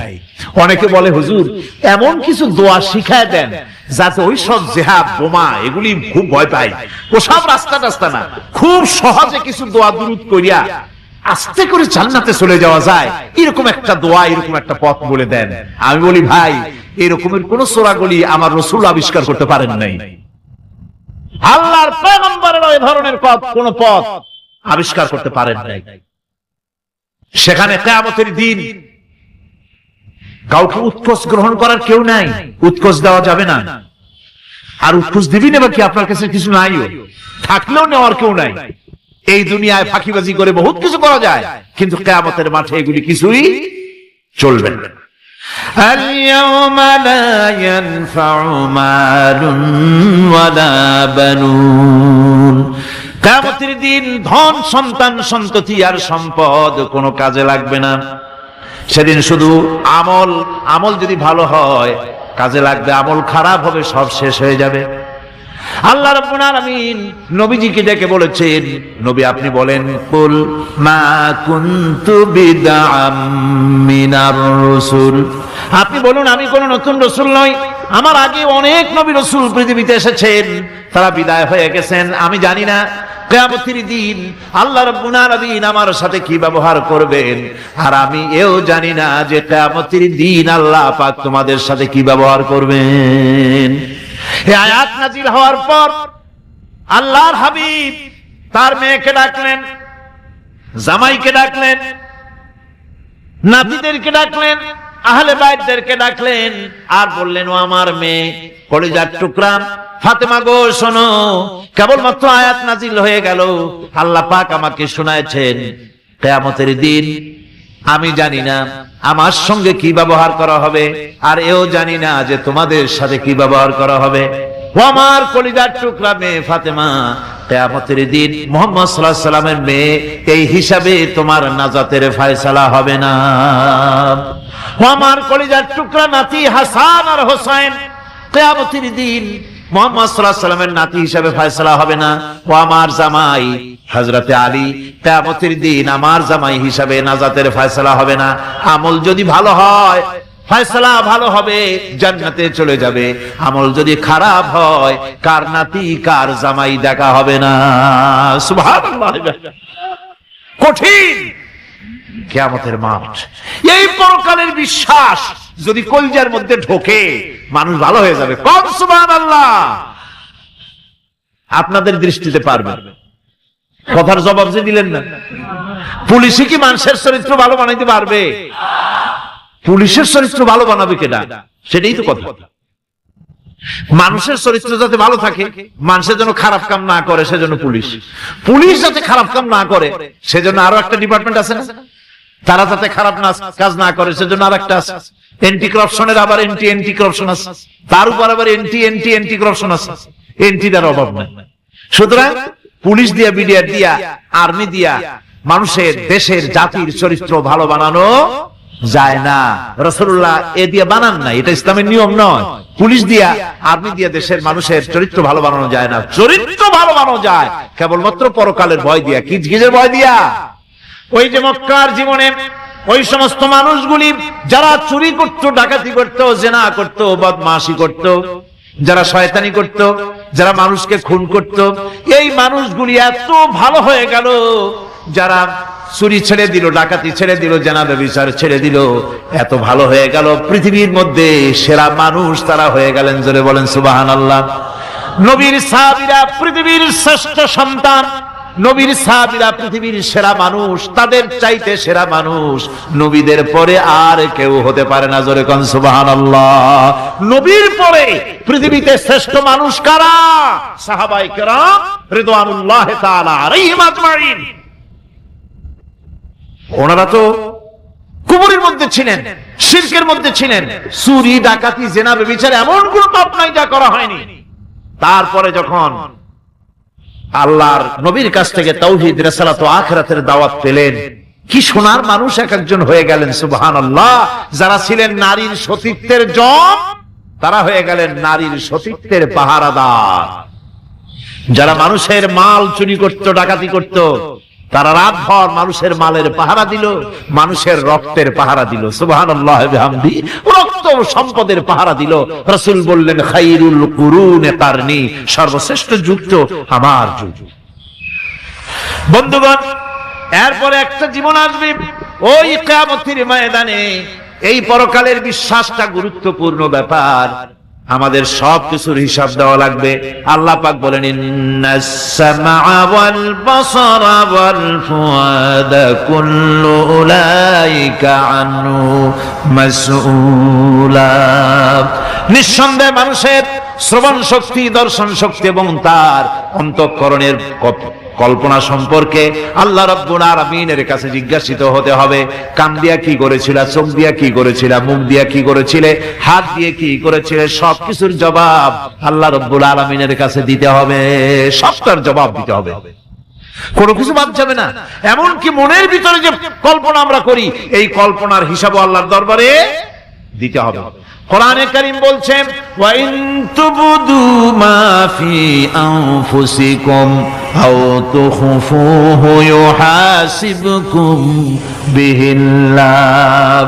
অনেকে বলে, হুজুর এমন কিছু দোয়া শিখায় দেন যাতে ওই সব জেহাদ, বোমা এগুলি খুব ভয় পায়, ওসব রাস্তা টাস্তা না, খুব সহজে কিছু দোয়া দুরূদ করিয়া আস্তে করে জান্নাতে চলে যাওয়া যায়, এরকম একটা দোয়া, এরকম একটা পথ বলে দেন। আমি বলি, ভাই এরকমের কোন চোরাগলি আমার রাসূল আবিষ্কার করতে পারেন নাই। আল্লাহর পয়গম্বরের ওই ধরনের পথ, কোন পথ আবিষ্কার করতে পারেন নাই। সেখানে কিয়ামতের দিন কাউকে উৎকোষ গ্রহণ করার কেউ নাই, উৎকোষ দেওয়া যাবে না। আর উৎকোষ দিবি নেবা কি, আপনার কাছে কিছু নাইও, থাকলেও নেওয়ার কেউ নাই। এই দুনিয়ায় ফাঁকিবাজি করে বহুত কিছু করা যায়, কিন্তু কিয়ামতের মাঠে এগুলি কিছুই চলবে না। আল-ইয়াওমা লা ইয়ানফা'ু মালুন ওয়ালা বানুন, কিয়ামতের দিন ধন, সন্তান, সন্ততি আর সম্পদ কোনো কাজে লাগবে না। সেদিন শুধু আমল, আমল যদি ভালো হয় কাজে লাগবে, আমল খারাপ হবে সব শেষ হয়ে যাবে। আল্লাহ রাব্বুল আলামিন নবীজিকে ডেকে বলেছেন, নবী আপনি বলেন, কুল মা কুনতু বিদআম মিনার রাসূল, আপনি বলুন আমি কোন নতুন রাসূল নই, আমার আগে অনেক নবী রাসূল পৃথিবীতে এসেছেন, তারা বিদায় হয়ে গেছেন। আমি জানি না কিয়ামতের দিন আল্লাহ রাব্বুল আলামিন আমার সাথে কি ব্যবহার করবেন, আর আমি এও জানি না যে কিয়ামতের দিন আল্লাহ পাক তোমাদের সাথে কি ব্যবহার করবেন। এই আয়াত নাযিল হওয়ার পর আল্লাহর হাবিব তার মেয়েকে ডাকলেন, জামাইকে ডাকলেন, নাতিদেরকে ডাকলেন, আহলে বাইতদেরকে ডাকলেন, আর বললেন, ও আমার মেয়ে কলিজার টুকরা ফাতেমা গো শোনো, কেবলমাত্র আয়াত নাযিল হয়ে গেল, আল্লাহ পাক আমাকে শোনাচ্ছেন কিয়ামতের দিন আমি জানি না আমার সঙ্গে কি ব্যবহার করা হবে, আর এও জানি না যে তোমাদের সাথে কি ব্যবহার করা হবে। ও আমার কলিজার টুকরা মেয়ে ফাতেমা, কিয়ামতের দিন মুহাম্মদ সাল্লাল্লাহু আলাইহি সাল্লামের মেয়ে এই হিসাবে তোমার নাজাতের ফয়সালা হবে না। ও আমার কলিজার টুকরা নাতি হাসান আর হোসেন, কিয়ামতের দিন মুহাম্মদ সাল্লাল্লাহু আলাইহি সাল্লামের নাতি হিসাবে ফয়সালা হবে না। ও আমার জামাই হযরতে আলী, কিয়ামতের দিন আমার জামাই হিসাবে নাজাতের ফয়সালা হবে না। আমল যদি ভালো হয় ফয়সালা ভালো হবে, জান্নাতে চলে যাবে। আমল যদি খারাপ হয় কার নাতি কার জামাই দেখা হবে না। সুবহানাল্লাহ, কঠিন কিয়ামতের মাঠ। এই পরকালের বিশ্বাস যদি কলিজার মধ্যে ঢোকে মানুষ ভালো হয়ে যাবে। কোন সুবহানাল্লাহ। আপনাদের দৃষ্টিতে পারবে, কথার জবাব যে দিলেন না। পুলিশে কি মানুষের চরিত্র ভালো বানাইতে পারবে? পুলিশের চরিত্র ভালো বানাবে কেডা? সেটাই তো কথা। মানুষের চরিত্র যাতে ভালো থাকে, মানুষের জন্য খারাপ কাম না করে সেজন্য পুলিশ, পুলিশ যাতে খারাপ কাম না করে সেজন্য আরো একটা ডিপার্টমেন্ট আছে না, তারা যাতে খারাপ কাজ না করে সেজন্য আর একটা আছে। এন্টি করাপশনের আবার এন্টি করাপশন আছে, তার উপর আবার এন্টি করাপশন আছে। এন্টিটার অভাব নাই। সুতরাং পুলিশ দিয়া, বিডিআর দিয়া, আর্মি দিয়া মানুষের, দেশের, জাতির চরিত্র ভালো বানানো যায় না। রাসূলুল্লাহ এ দিয়ে বানান না, এটা ইসলামের নিয়ম নয়। পুলিশ দিয়া, আর্মি দিয়া দেশের মানুষের চরিত্র ভালো বানানো যায় না। চরিত্র ভালো বানানো যায় কেবলমাত্র পরকালের ভয় দিয়া। কিজের ভয় দিয়া? ওই যে মক্কার জীবনে ওই সমস্ত মানুষগুলি যারা চুরি করত, ডাকাতি করত, জিনা করত, বদমাশি করত, যারা শয়তানি করত, যারা মানুষকে খুন করত, এই মানুষগুলি এত ভালো হয়ে গেল, যারা চুরি ছেড়ে দিল, ডাকাতি ছেড়ে দিল, জিনা ব্যভিচার ছেড়ে দিল, এত ভালো হয়ে গেল, পৃথিবীর মধ্যে সেরা মানুষ তারা হয়ে গেলেন। জোরে বলেন সুবহানাল্লাহ। নবীর সাহাবীরা পৃথিবীর শ্রেষ্ঠ সন্তান, নবীর সাহাবীরা পৃথিবীর সেরা মানুষ, তাদের চাইতে সেরা মানুষ নবীদের পরে আর কেউ হতে পারে না। জোরে কোন সুবহানাল্লাহ। নবীর পরে পৃথিবীতে শ্রেষ্ঠ মানুষ কারা? সাহাবায়ে কেরাম রিদওয়ানুল্লাহি তাআলা আলাইহিম আজমাইন। ওনারা তো কুফরের মধ্যে ছিলেন, শিরকের মধ্যে ছিলেন, চুরি, ডাকাতি, জিনা, ব্যভিচার এমন কোন পাপ নাই যা করা হয়নি। তারপরে যখন আল্লাহর নবীর কাছ থেকে তাওহীদ, রিসালাত ও আখিরাতের দাওয়াত পেলেন, কি সোনার মানুষ এক একজন হয়ে গেলেন। সুবহানাল্লাহ। যারা ছিলেন নারীর সতীত্বের জম, তারা হয়ে গেলেন নারীর সতীত্বের পাহারাদার। যারা মানুষের মাল চুরি করত, ডাকাতি করত, তারা রাতভর মানুষের মালের পাহারা দিল, মানুষের রক্তের পাহারা দিল। সুবহানাল্লাহ বিহামদি। রক্ত সম্পদের পাহারা দিল। রাসূল বললেন, খায়রুল কুরুনে কারনি, সর্বশ্রেষ্ঠ যুগ তো আমার যুগ। বন্ধুগণ, এরপরে একটা জীবন আসবে ওই কিয়ামতের ময়দানে। এই পরকালের বিশ্বাসটা গুরুত্বপূর্ণ ব্যাপার। আমাদের সবকিছুর হিসাব দেওয়া লাগবে। আল্লাহ পাক বলেন, ইন্নাস সামআ ওয়াল বাসারা ওয়াল ফুআদা কুল্লু উলাইকা আনহু মাসউলা। নিঃসন্দেহে মানুষের শ্রবণ শক্তি, দর্শন শক্তি এবং তার অন্তঃকরণের কল্পনা সম্পর্কে আল্লাহ রাব্বুল আলামিনের কাছে জিজ্ঞাসিত হতে হবে। কান দিয়া কি করেছিলা, চোখ দিয়া কি করেছিলা, মুখ দিয়া কি করেছিলে, হাত দিয়ে কি করেছিলে, সবকিছুর জবাব আল্লাহ রাব্বুল আলামিনের কাছে দিতে হবে। সবটার জবাব দিতে হবে, কোনো কিছু বাদ যাবে না। এমনকি মনের ভিতরে যে কল্পনা আমরা করি, এই কল্পনার হিসাবও আল্লাহর দরবারে দিতে হবে। কোরআনে কারীম বলছেন ওয়া ইন তুবদু মা ফি আনফুসিকুম আও তুখফুহু ইউহাসিবকুম বিহিল্লাহ।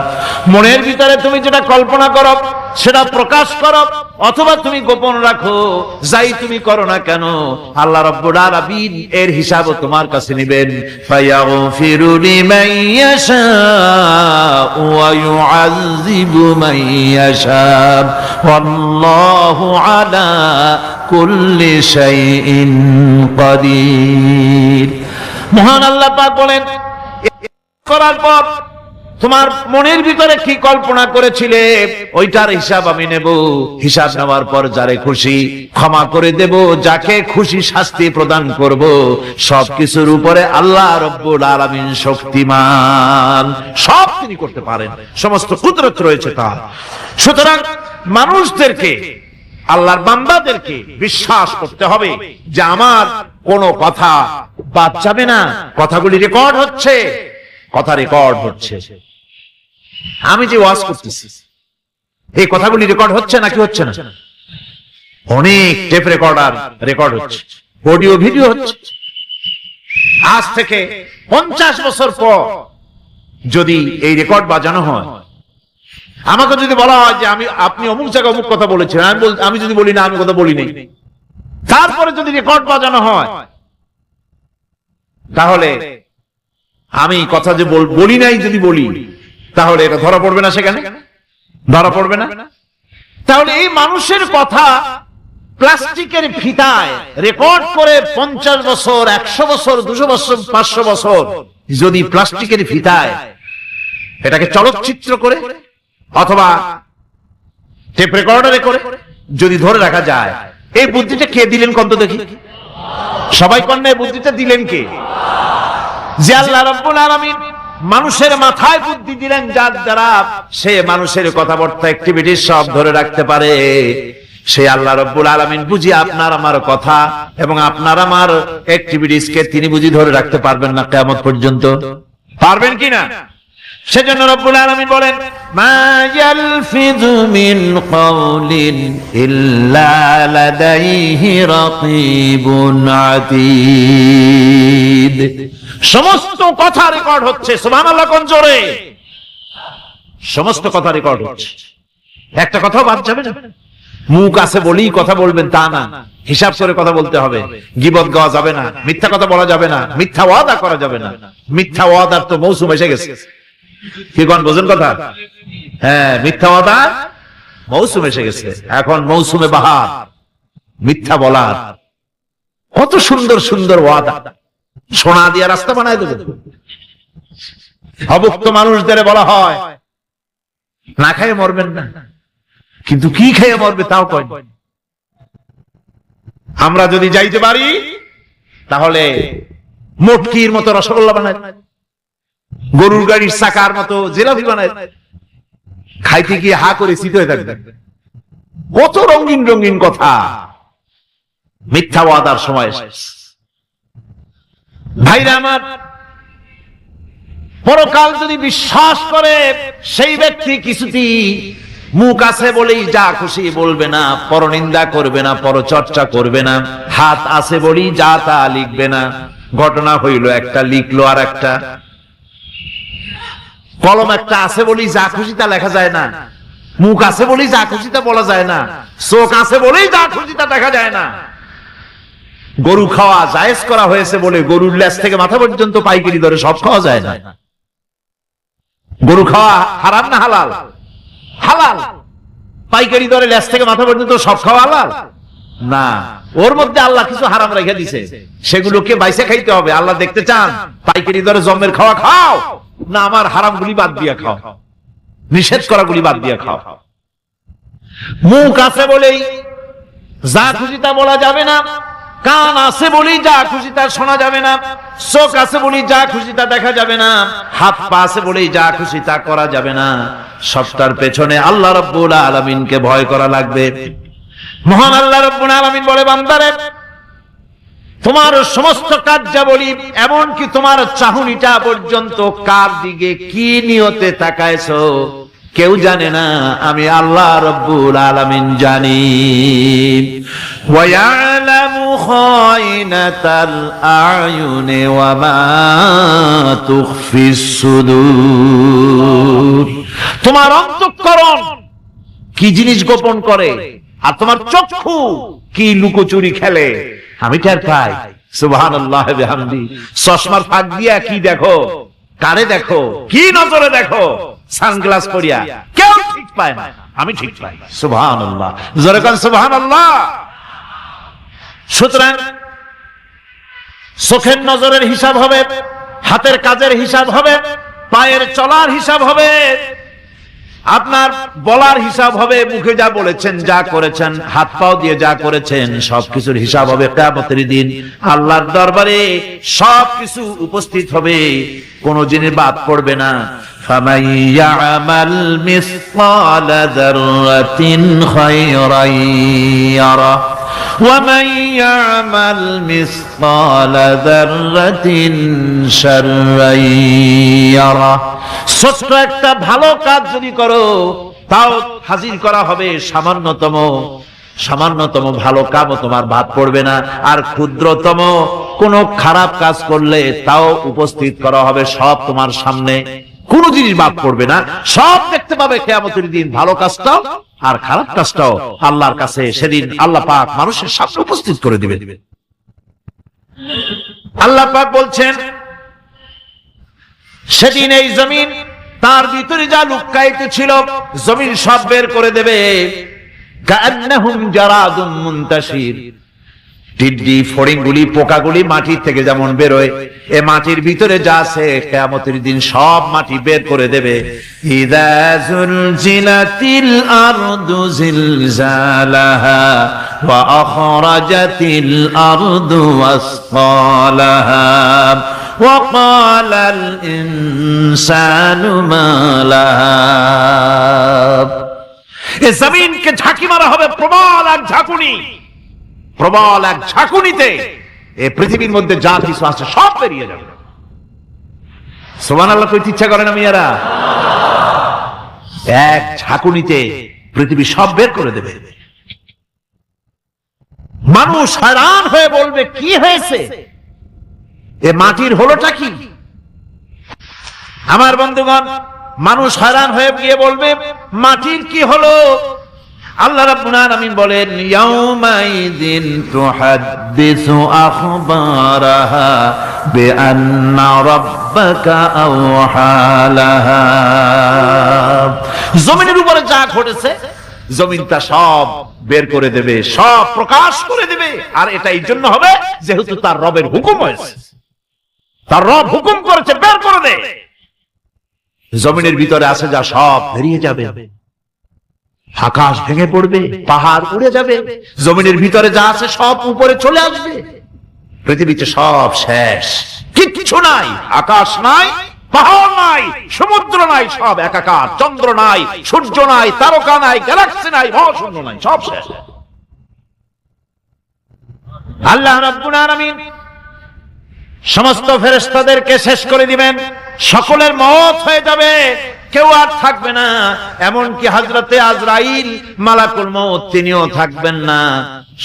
মনের ভিতরে তুমি যেটা কল্পনা করো সেটা প্রকাশ করো অথবা তুমি গোপন রাখো, যাই তুমি করো না কেন আল্লাহ রাব্বুল আলামিন এর হিসাব তোমার কাছে নেবেন। ফায়াগফিরু লিমান ইয়াশা ওয়া ইউআযযিবু মান ইয়াশা ওয়াল্লাহু আলা কুল্লি শাইইন কাদির। মহান আল্লাহ পাক বলেন, করার পর তোমার মনের ভিতরে কি কল্পনা করেছিলে ওইটার হিসাব আমি নেব। হিসাব নেওয়ার পর যারে খুশি ক্ষমা করে দেব, যাকে খুশি শাস্তি প্রদান করব। সবকিছুর উপরে আল্লাহ রব্বুল আলামিন শক্তিমান, সব তিনি করতে পারেন, সমস্ত কুদরত রয়েছে তার। সুতরাং মানুষদেরকে, আল্লাহর বান্দাদেরকে বিশ্বাস করতে হবে যে আমার কোনো কথা বাদ যাবে না, কথাগুলি রেকর্ড হচ্ছে, কথা রেকর্ড হচ্ছে। আমি যে ওয়াজ করতেছি এই কথাগুলি রেকর্ড হচ্ছে নাকি হচ্ছে না? অনেক টেপ রেকর্ডার রেকর্ড হচ্ছে, অডিও ভিডিও হচ্ছে। আজ থেকে 50 বছর পর যদি এই রেকর্ড বাজানো হয়, আমাকে যদি বলা হয় যে আপনি অমুক জায়গায় অমুক কথা বলেছেন, আমি যদি বলি না আমি কথা বলি নাই, তারপরে যদি রেকর্ড বাজানো হয়, তাহলে আমি কথা যে বলি নাই যদি বলি, তাহলে এটা ধরা পড়বে না? সেখানে ধরা পড়বে না? তাহলে এই মানুষের কথা প্লাস্টিকের ফিতায় রেকর্ড করে 50 বছর, 100 বছর, 200 বছর, 500 বছর যদি প্লাস্টিকের ফিতায় এটাকে চলচ্চিত্র করে অথবা টেপ রেকর্ডারে করে যদি ধরে রাখা যায়, এই বুদ্ধিটা কে দিলেন কত দেখি? সবাই কন্যা বুদ্ধিটা দিলেন কে? যে আল্লাহ রাব্বুল আলামিন মানুষের মাথায় বুদ্ধি দিলেন, যার দ্বারা সে মানুষের কথাবার্তা অ্যাক্টিভিটি সব ধরে রাখতে পারে। সে আল্লাহ রাব্বুল আলামিন বুঝি আপনার আমার কথা এবং আপনার আমার অ্যাক্টিভিটিস কে তিনি বুঝি ধরে রাখতে পারবেন না কিয়ামত পর্যন্ত? পারবেন কিনা? সেজন্য রব্বুল আলামিন বলেন, মা ইয়ালফিযু মিন কাওলিন ইল্লা লাদাইহি রাকীবুন আতীদ। সমস্ত কথা রেকর্ড হচ্ছে। সুবহানাল্লাহ কোন জোরে! সমস্ত কথা রেকর্ড হচ্ছে, একটা কথাও বাদ যাবে না। মুখ আছে বলেই কথা বলবেন তা না, হিসাব করে কথা বলতে হবে। গীবত গাওয়া যাবে না, মিথ্যা কথা বলা যাবে না, মিথ্যা ওয়াদা করা যাবে না। মিথ্যা ওয়াদার তো মৌসুম এসে গেছে। কি কোন বোঝেন কথা? হ্যাঁ, মিথ্যা ওয়াদা মৌসুম এসে গেছে। এখন মৌসুমে বাহার, মিথ্যা বলার। কত সুন্দর সুন্দর ওয়াদা, সোনা দিয়া রাস্তা বানায় দেবে। অভুক্ত মানুষদের বলা হয় না খেয়ে মরবেন না, কিন্তু কি খেয়ে মরবে তাও কয়। আমরা যদি যাইতে পারি তাহলে মটকির মতো রসগোল্লা বানায়, গরুর গাড়ির চাকার মতো জিলাপি বানায়, খাইতে গিয়ে হা করে চিত হয়ে থাকবে। কত রঙিন রঙিন কথা। মিথ্যা ওয়াদার সময় এসেছে। ভাইরা আমার, পরকাল যদি বিশ্বাস করে সেই ব্যক্তি কিছুতেই মুখ আছে বলেই যা খুশি বলবে না, পরনিন্দা করবে না, পরচর্চা করবে না, হাত আছে বলেই যা তা লিখবে না। ঘটনা হইল একটা, লিখলো আর একটা। কলম একটা আছে বলেই যা খুশি তা লেখা যায় না, মুখ আছে বলেই যা খুশি তা বলা যায় না, চোখ আছে বলেই যা খুশি তা দেখা যায় না। গরু খাওয়া জায়েজ করা হয়েছে বলে গরুর লেজ থেকে মাথা পর্যন্ত পাইকারি দরে সব খাওয়া যায় না। গরু খাওয়া হারাম না হালাল? হালাল। পাইকারি দরে লেজ থেকে মাথা পর্যন্ত সব খাওয়া হালাল না। ওর মধ্যে আল্লাহ কিছু হারাম রেখে দিছে, সেগুলোকে বাইসে খাইতে হবে। আল্লাহ দেখতে চান পাইকারি দরে জমের খাওয়া খাও না আমার হারাম গুলি বাদ দিয়া খাও, নিষেধ করা গুলি বাদ দিয়া খাও। মুখ আছে বলেই যা খুশি তা বলা যাবে না, কান আছে বলেই যা খুশি তা শোনা যাবে না, চোখ আছে বলেই যা খুশি তা দেখা যাবে না, হাত পা আছে বলেই যা খুশি তা করা যাবে না। সবটার পেছনে আল্লাহ রাব্বুল আলামিনকে ভয় করা লাগবে। মহান আল্লাহ রাব্বুল আলামিন বলে, বান্দারে তোমার সমস্ত কার্যাবলী এমনকি তোমার চাহনিটা পর্যন্ত কার দিকে কি নিয়তে তাকায়ছো কেউ জানে না, আমি আল্লাহ রব্বুল আলামিন জানি। ওয়া ইয়ালামু খায়িনাতাল আয়ুনি ওয়া মা তুখফিস সুদূর। তোমার অন্তঃকরণ কি জিনিস গোপন করে, আর তোমার চক্ষু কি লুকোচুরি খেলে, আমি টের পাই। সুবহানাল্লাহ বিহামদি। চশমার ফাঁক দিয়া কি দেখো, কারে দেখো, কি নজরে দেখো, সানগ্লাস পরিয়া, কেউ ঠিক পায় না, আমি ঠিক পাই। সুবহানাল্লাহ, জোরে কান সুবহানাল্লাহ। সুতরাং চোখের নজরের হিসাব হবে, হাতের কাজের হিসাব হবে, পায়ের চলার হিসাব হবে, আপনার বলার হিসাব হবে, মুখে যা বলেছেন, যা করেছেন, হাত পাও দিয়ে যা করেছেন, সবকিছুর হিসাব হবে কিয়ামতের দিন। আল্লাহর দরবারে সবকিছু উপস্থিত হবে, কোন জিনিস বাদ পড়বে না। ফামান ইয়ামাল মিসকালা যাররাতিন খায়রান ইয়ারা ওয়া মান ইয়ামাল মিসকালা যাররাতিন শাররান ইয়ারা। ছোট্ট একটা ভালো কাজ যদি করো, তাও হাজির করা হবে সামান্যতম ভালো কাজও তোমার বাদ পড়বে না। আর ক্ষুদ্রতম কোন খারাপ কাজ করলে তাও উপস্থিত করা হবে, সব তোমার সামনে, কোন জিনিস বাদ পড়বে না, সব দেখতে পাবে কিয়ামতের দিন। ভালো কাজটাও আর খারাপ কাজটাও আল্লাহর কাছে সেদিন আল্লাহ পাক মানুষের সামনে উপস্থিত করে দিবে। আল্লাহ পাক বলছেন, সেদিন এই জমিন, তার ভিতরে যা লুকায়িত ছিল, জমিন সব বের করে দেবে। কাআন্নাহুম জারাদুম মুনতাশির। টিড্ডি, ফড়িংগুলি, পোকাগুলি মাটির থেকে যেমন বেরোয়, এ মাটির ভিতরে যা আছে কিয়ামতের দিন সব মাটি বের করে দেবে। ইযা যুলজিলাতিল আরদু জিলজালাহা ওয়া আখরাজাতিল আরদু আসকালাহা ওয়া ক্বালাল ইনসানু মা লাহা। এ জমিনকে ঝাঁকি মারা হবে প্রবল এক ঝাঁকুনি, প্রবল এক ঝাঁকুনিতে এই পৃথিবীর মধ্যে যা কিছু আছে সব বেরিয়ে যাবে। সুবহানাল্লাহ কইতে ইচ্ছা করে না মিয়ারা? এক ঝাঁকুনিতে পৃথিবী সব বের করে দেবে। মানুষ হয়রান হয়ে বলবে, কি হয়েছে, এ মাটির হলোটা কি? আমার বন্ধুগণ, মানুষ হয়রান হয়ে গিয়ে বলবে, মাটির কি হলো? আল্লাহ রাব্বুল আলামিন বলেন, ইয়াউমাইযিন তুহাদ্দিসু আখবারাহা বিআন্না রাব্বাকা আওহালাহা। জমিনের উপরে যা ঘটেছে, জমিন তা সব বের করে দেবে, সব প্রকাশ করে দেবে। আর এটা এই জন্য হবে যেহেতু তার রবের হুকুম হয়েছে, তার রব হুকুম করেছে, বের করে দে। জমিনের ভিতরে আছে যা সব বেরিয়ে যাবে, আকাশ ভেঙে পড়বে, পাহাড় উড়ে যাবে, জমিনের ভিতরে যা আছে সব উপরে চলে আসবে, পৃথিবীতে সব শেষ, কিচ্ছু নাই, আকাশ নাই, পাহাড় নাই, সমুদ্র নাই, সব একাকার, চন্দ্র নাই, সূর্য নাই, তারকা নাই, গ্যালাক্সি নাই, মহাশূন্য নাই, সব শেষ। আল্লাহ রাব্বুল আলামিন সমস্ত ফেরেশতাদেরকে শেষ করে দিবেন, সকলের মওত হয়ে যাবে, কেউ আর থাকবে না। এমনকি হযরতে আজরাইল মালাকুল মউত তিনিও থাকবেন না,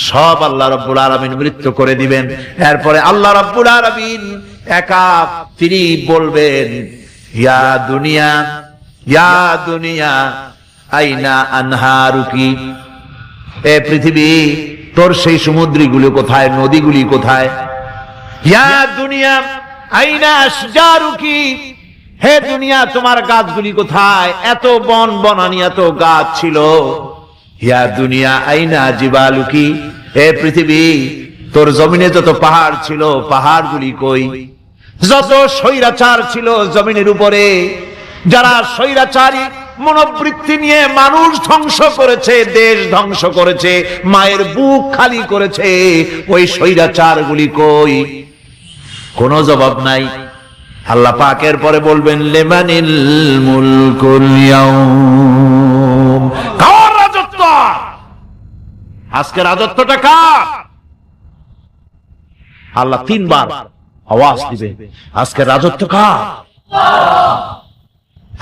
সব আল্লাহ রাব্বুল আলামিন মৃত্যু করে দিবেন। এরপরে আল্লাহ রাব্বুল আলামিন একা তিনি বলবেন, ইয়া দুনিয়া, ইয়া দুনিয়া আইনা আনহারুকি। এ পৃথিবী, তোর সেই সমুদ্রগুলো কোথায়, নদীগুলি কোথায়? ইয়া দুনিয়া আইনা আশজারুকি। হে দুনিয়া, তোমার গাছগুলি কোথায়? এত বন বনানি, এত গাছ ছিল। ইয়া দুনিয়া আইনা জিবালুকি। হে পৃথিবী, তোর জমিনে যত পাহাড় ছিল, পাহাড়গুলি কই? যত স্বৈরাচার ছিল জমিনের উপরে, যারা স্বৈরাচারী মনোবৃত্তি নিয়ে মানুষ ধ্বংস করেছে, দেশ ধ্বংস করেছে, মায়ের বুক খালি করেছে, ওই স্বৈরাচারগুলি কই? কোনো জবাব নাই। আল্লাহ পাকের পরে বলবেন, লিমানিল মুলকুল ইয়াউম। কার রাজত্ব? আজকে রাজত্বটা কার? আল্লাহ তিনবার আওয়াজ দিবে, আজকে রাজত্ব কার?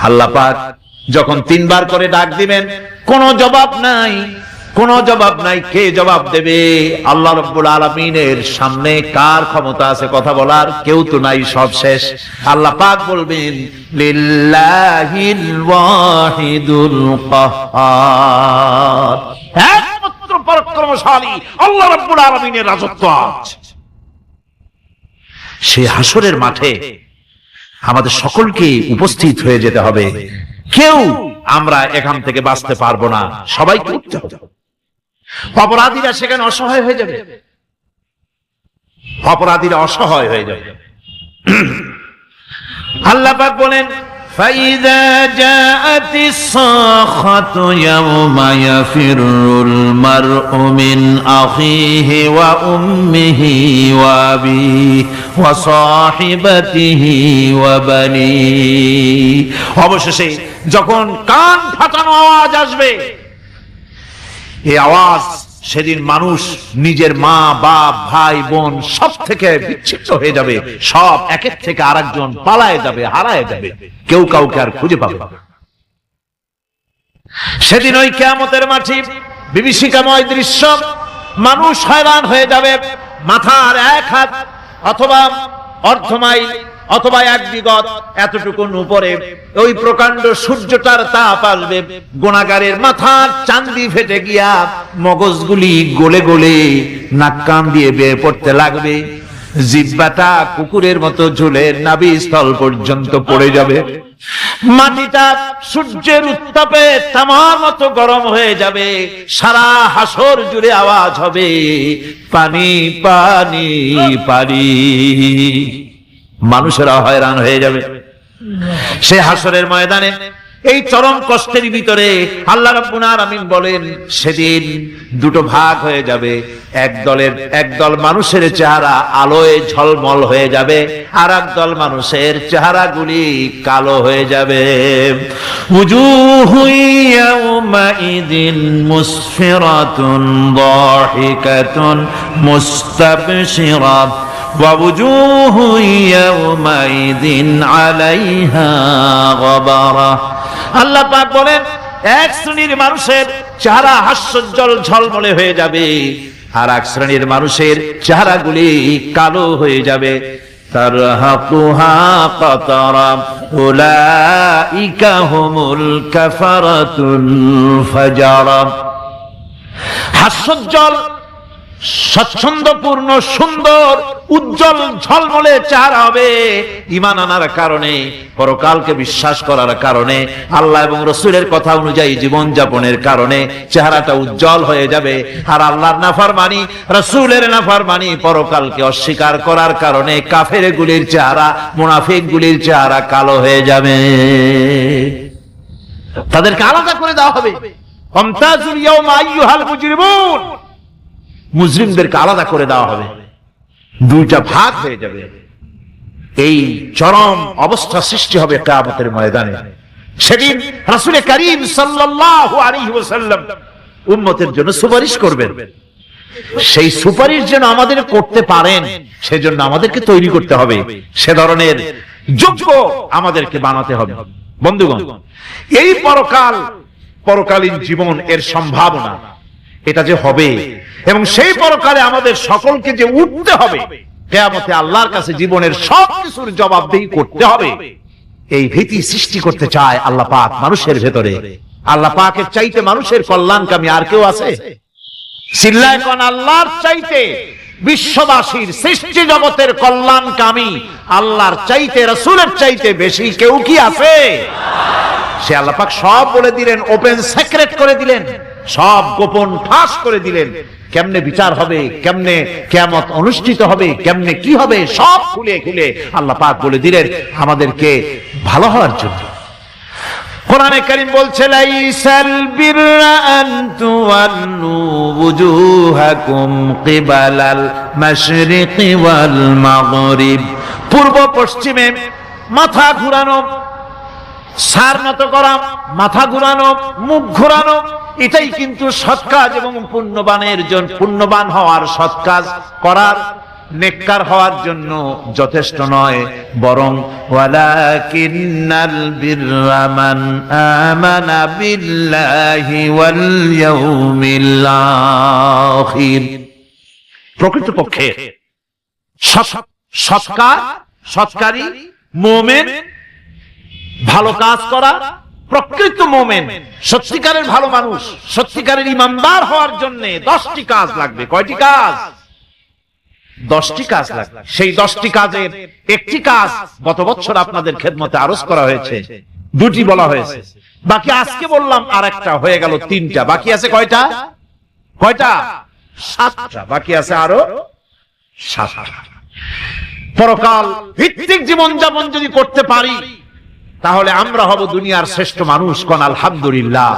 আল্লাহ পাক যখন 3 বার করে ডাক দিবেন, কোনো জবাব নাই, কোনো জবাব নাই। কে জবাব দেবে? আল্লাহ রাব্বুল আলামিনের সামনে কার ক্ষমতা আছে কথা বলার? কেউ তো নাই, সব শেষ। আল্লাহ পাক বলবেন লিল্লাহিল ওয়াহিদুল কাহ্হার, একমাত্র পরাক্রমশালী আল্লাহ রাব্বুল আলামিনের রাজত্ব আজ। সেই হাসরের মাঠে আমাদের সকলকে উপস্থিত হয়ে যেতে হবে। কেউ আমরা এখান থেকে বাঁচতে পারবো না, সবাইকে উঠতে হবে। অপরাধীরা সেখানে অসহায় হয়ে যাবে, অপরাধীরা অসহায় হয়ে যাবে। আল্লাহ পাক বলেন فَإِذَا جَاءَتِ الصَّاخَّةُ يَوْمَ يَفِرُّ الْمَرْءُ مِنْ أَخِيهِ وَأُمِّهِ وَأَبِيهِ وَصَاحِبَتِهِ وَبَنِيهِ। অবশেষে যখন কান ফাটানো আওয়াজ আসবে, এই আওয়াজ সেদিন মানুষ নিজের মা বাপ ভাই বোন সব থেকে বিচ্ছিন্ন হয়ে যাবে, সব একের থেকে আরেকজন পালায় যাবে, হারায় যাবে, কেউ কাউকে আর খুঁজে পাবে না। সেদিন ওই কিয়ামতের মাঠে বিভীষিকাময় দৃশ্য, মানুষ হয়রান হয়ে যাবে। মাথার 1 হাত অথবা অর্ধ মাইল অথবা 1 বিগত এতটুকুন উপরে ওই প্রকাণ্ড সূর্যটার তাপ আসবে, গুনাহগারের মাথার চান্দি ফেটে গিয়া মগজগুলি গলে গলে নাক কান দিয়ে বের পড়তে লাগবে, জিহ্বাটা কুকুরের মতো ঝুলে নাভিস্থল পর্যন্ত পড়ে যাবে, মাটিটা সূর্যের উত্তাপে তামার মতো গরম হয়ে যাবে, সারা হাসর জুড়ে আওয়াজ হবে পানি পানি পানি। মানুষেরা হয়রান হয়ে যাবে সে হাসরের ময়দানে। এই চরম কষ্টের ভিতরে আল্লাহ রাব্বুল আলামিন বলেন সেদিন 2টো ভাগ হয়ে যাবে। একদল মানুষের চেহারা আলোয় ঝলমল হয়ে যাবে, আর একদল মানুষের চেহারাগুলি কালো হয়ে যাবে। উজুহু ইয়াউমাইদিন মুসফিরাতুন দাহিকাতুন মুস্তাবশিরা ووجوه يومئذ عليها غبرة। আল্লাহ পাক বলেন এক শ্রেণীর মানুষের চেহারা হাস্যোজ্জ্বল ঝলমলে হয়ে যাবে, আর এক শ্রেণীর মানুষের চেহারাগুলি কালো হয়ে যাবে। তারহাকুহা কাতারা উলাইকা হুমুল কাফারাতুল ফাজারা। হাস্যোজ্জ্বল, স্বচ্ছন্দপূর্ণ, সুন্দর, উজ্জ্বল ঝলমলে চেহারা হবে ঈমান আনার কারণে, পরকালকে বিশ্বাস করার কারণে, আল্লাহ এবং রাসূলের কথা অনুযায়ী জীবন যাপনের কারণে চেহারাটা উজ্জ্বল হয়ে যাবে। আর আল্লাহর নাফরমানি, রাসূলের নাফরমানি, পরকালকে অস্বীকার করার কারণে কাফেরগুলির চেহারা, মুনাফিকগুলির চেহারা কালো হয়ে যাবে। তাদেরকে আলাদা করে দেওয়া হবে। আমতাজুল ইয়াওমা আইয়ুহাল মুজরিমুন, মুজরিমদেরকে আলাদা করে দেওয়া হবে, 2টা ভাগ হয়ে যাবে। এই চরম অবস্থা সৃষ্টি হবে কিয়ামতের ময়দানে। সেদিন রাসূল করিম সাল্লাল্লাহু আলাইহি ওয়াসাল্লাম উম্মতের জন্য সুপারিশ করবেন। সেই সুপারিশ যেন আমাদের করতে পারেন সেজন্য আমাদেরকে তৈরি করতে হবে, সে ধরনের যোগ্য আমাদেরকে বানাতে হবে। বন্ধুগণ, এই পরকালীন জীবন, এর সম্ভাবনা এটা যে হবে এবং সেই পরকালে আমাদের সকলকে যে উঠতে হবে, কিয়ামতে আল্লাহর কাছে জীবনের সবকিছুর জবাবদিহি করতে হবে, এই ভীতি সৃষ্টি করতে চায় আল্লাহ পাক মানুষের ভেতরে। আল্লাহ পাকের চাইতে মানুষের কল্যাণকামী আর কেউ আছে? চিল্লায় কোন আল্লাহর চাইতে, বিশ্ববাসীর সৃষ্টি জগতের কল্যাণকামী আল্লাহর চাইতে, রাসূলের চাইতে বেশি কেউ কি আছে? সে আল্লাহ পাক সব বলে দিলেন, ওপেন সিক্রেট করে দিলেন, সব গোপন ফাঁস করে দিলেন। কেমনে বিচার হবে, কেমনে কিয়ামত অনুষ্ঠিত হবে, কেমনে কি হবে, সব খুলে খুলে আল্লাহ পাক বলে দিলেন আমাদেরকে ভালো হওয়ার জন্য। কোরআনে কারীম বলছে লাইসাল বিররা আন তুওয়াল্লু ওয়ুজুহাকুম কিবালাল মাশরিকি ওয়াল মাগরিব। পূর্ব পশ্চিমে মাথা ঘুরানো, সার নত করা, মাথা ঘুরানো, মুখ ঘুরানো, এটাই কিন্তু সৎ কাজ এবং পুণ্যবানের জন্য, পুণ্যবান হওয়ার সৎ কাজ করার নেককার হওয়ার জন্য যথেষ্ট নয়, বরং ওয়ালাকিন্নাল বিররা মান আমানা বিল্লাহি ওয়াল ইয়াউমিল আখির। প্রকৃতপক্ষে সৎকারী মুমিন, ভালো কাজ করা, প্রকৃত মুমিন, সত্যিকারের ভালো মানুষ, সত্যিকারের ইমানদার হওয়ার জন্য 10টি কাজ লাগবে। কয়টি কাজ? 10টি কাজ লাগবে। সেই 10টি কাজের একটি কাজ গত বছর আপনাদের খেদমতে আরজ করা হয়েছে, 2টি বলা হয়েছে, বাকি আজকে বললাম আর একটা, হয়ে গেল 3টা। বাকি আছে কয়টা? 7টা বাকি আছে, আরো 7টা। পরকাল ভিত্তিক জীবন যাপন যদি করতে পারি তাহলে আমরা হব দুনিয়ার শ্রেষ্ঠ মানুষ। কোন আলহামদুলিল্লাহ।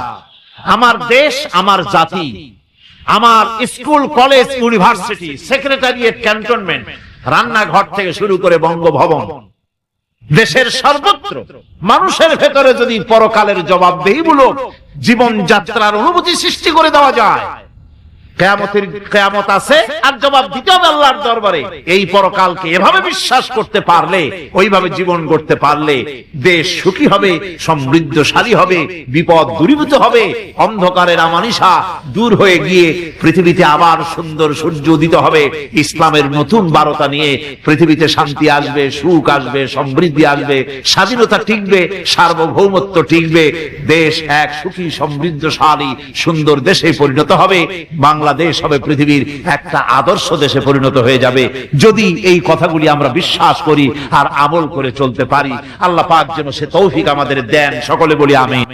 আমার দেশ, আমার জাতি, আমার school, college, university, secretariat, cantonment, রান্নাঘর থেকে শুরু করে বঙ্গভবন, দেশের সর্বত্র মানুষের ভেতরে যদি পরকালের জবাবদেহিমূলক জীবন যাত্রার অনুভূতি সৃষ্টি করে দেওয়া যায়, কিয়ামত আছে আর জবাব দিতে হবে আল্লাহর দরবারে। এই পরকালকে এভাবে বিশ্বাস করতে পারলে, ওইভাবে জীবন করতে পারলে দেশ সুখী হবে, সমৃদ্ধশালী হবে, বিপদ দূরীভূত হবে, অন্ধকারের আমানিশা দূর হয়ে গিয়ে পৃথিবীতে আবার সুন্দর সূর্য উদিত হবে। ইসলামের নতুন বার্তা নিয়ে পৃথিবীতে শান্তি আসবে, সুখ আসবে, সমৃদ্ধি আসবে, স্বাধীনতা টিকবে, সার্বভৌমত্ব টিকবে, দেশ এক সুখী সমৃদ্ধশালী সুন্দর দেশে পরিণত হবে। বাংলাদেশ হবে পৃথিবীর একটা আদর্শ দেশে পরিণত হয়ে যাবে, যদি এই কথাগুলি আমরা বিশ্বাস করি আর আমল করে চলতে পারি। আল্লাহ পাক যেন সে তৌফিক আমাদের দেন। সকলে বলি আমিন।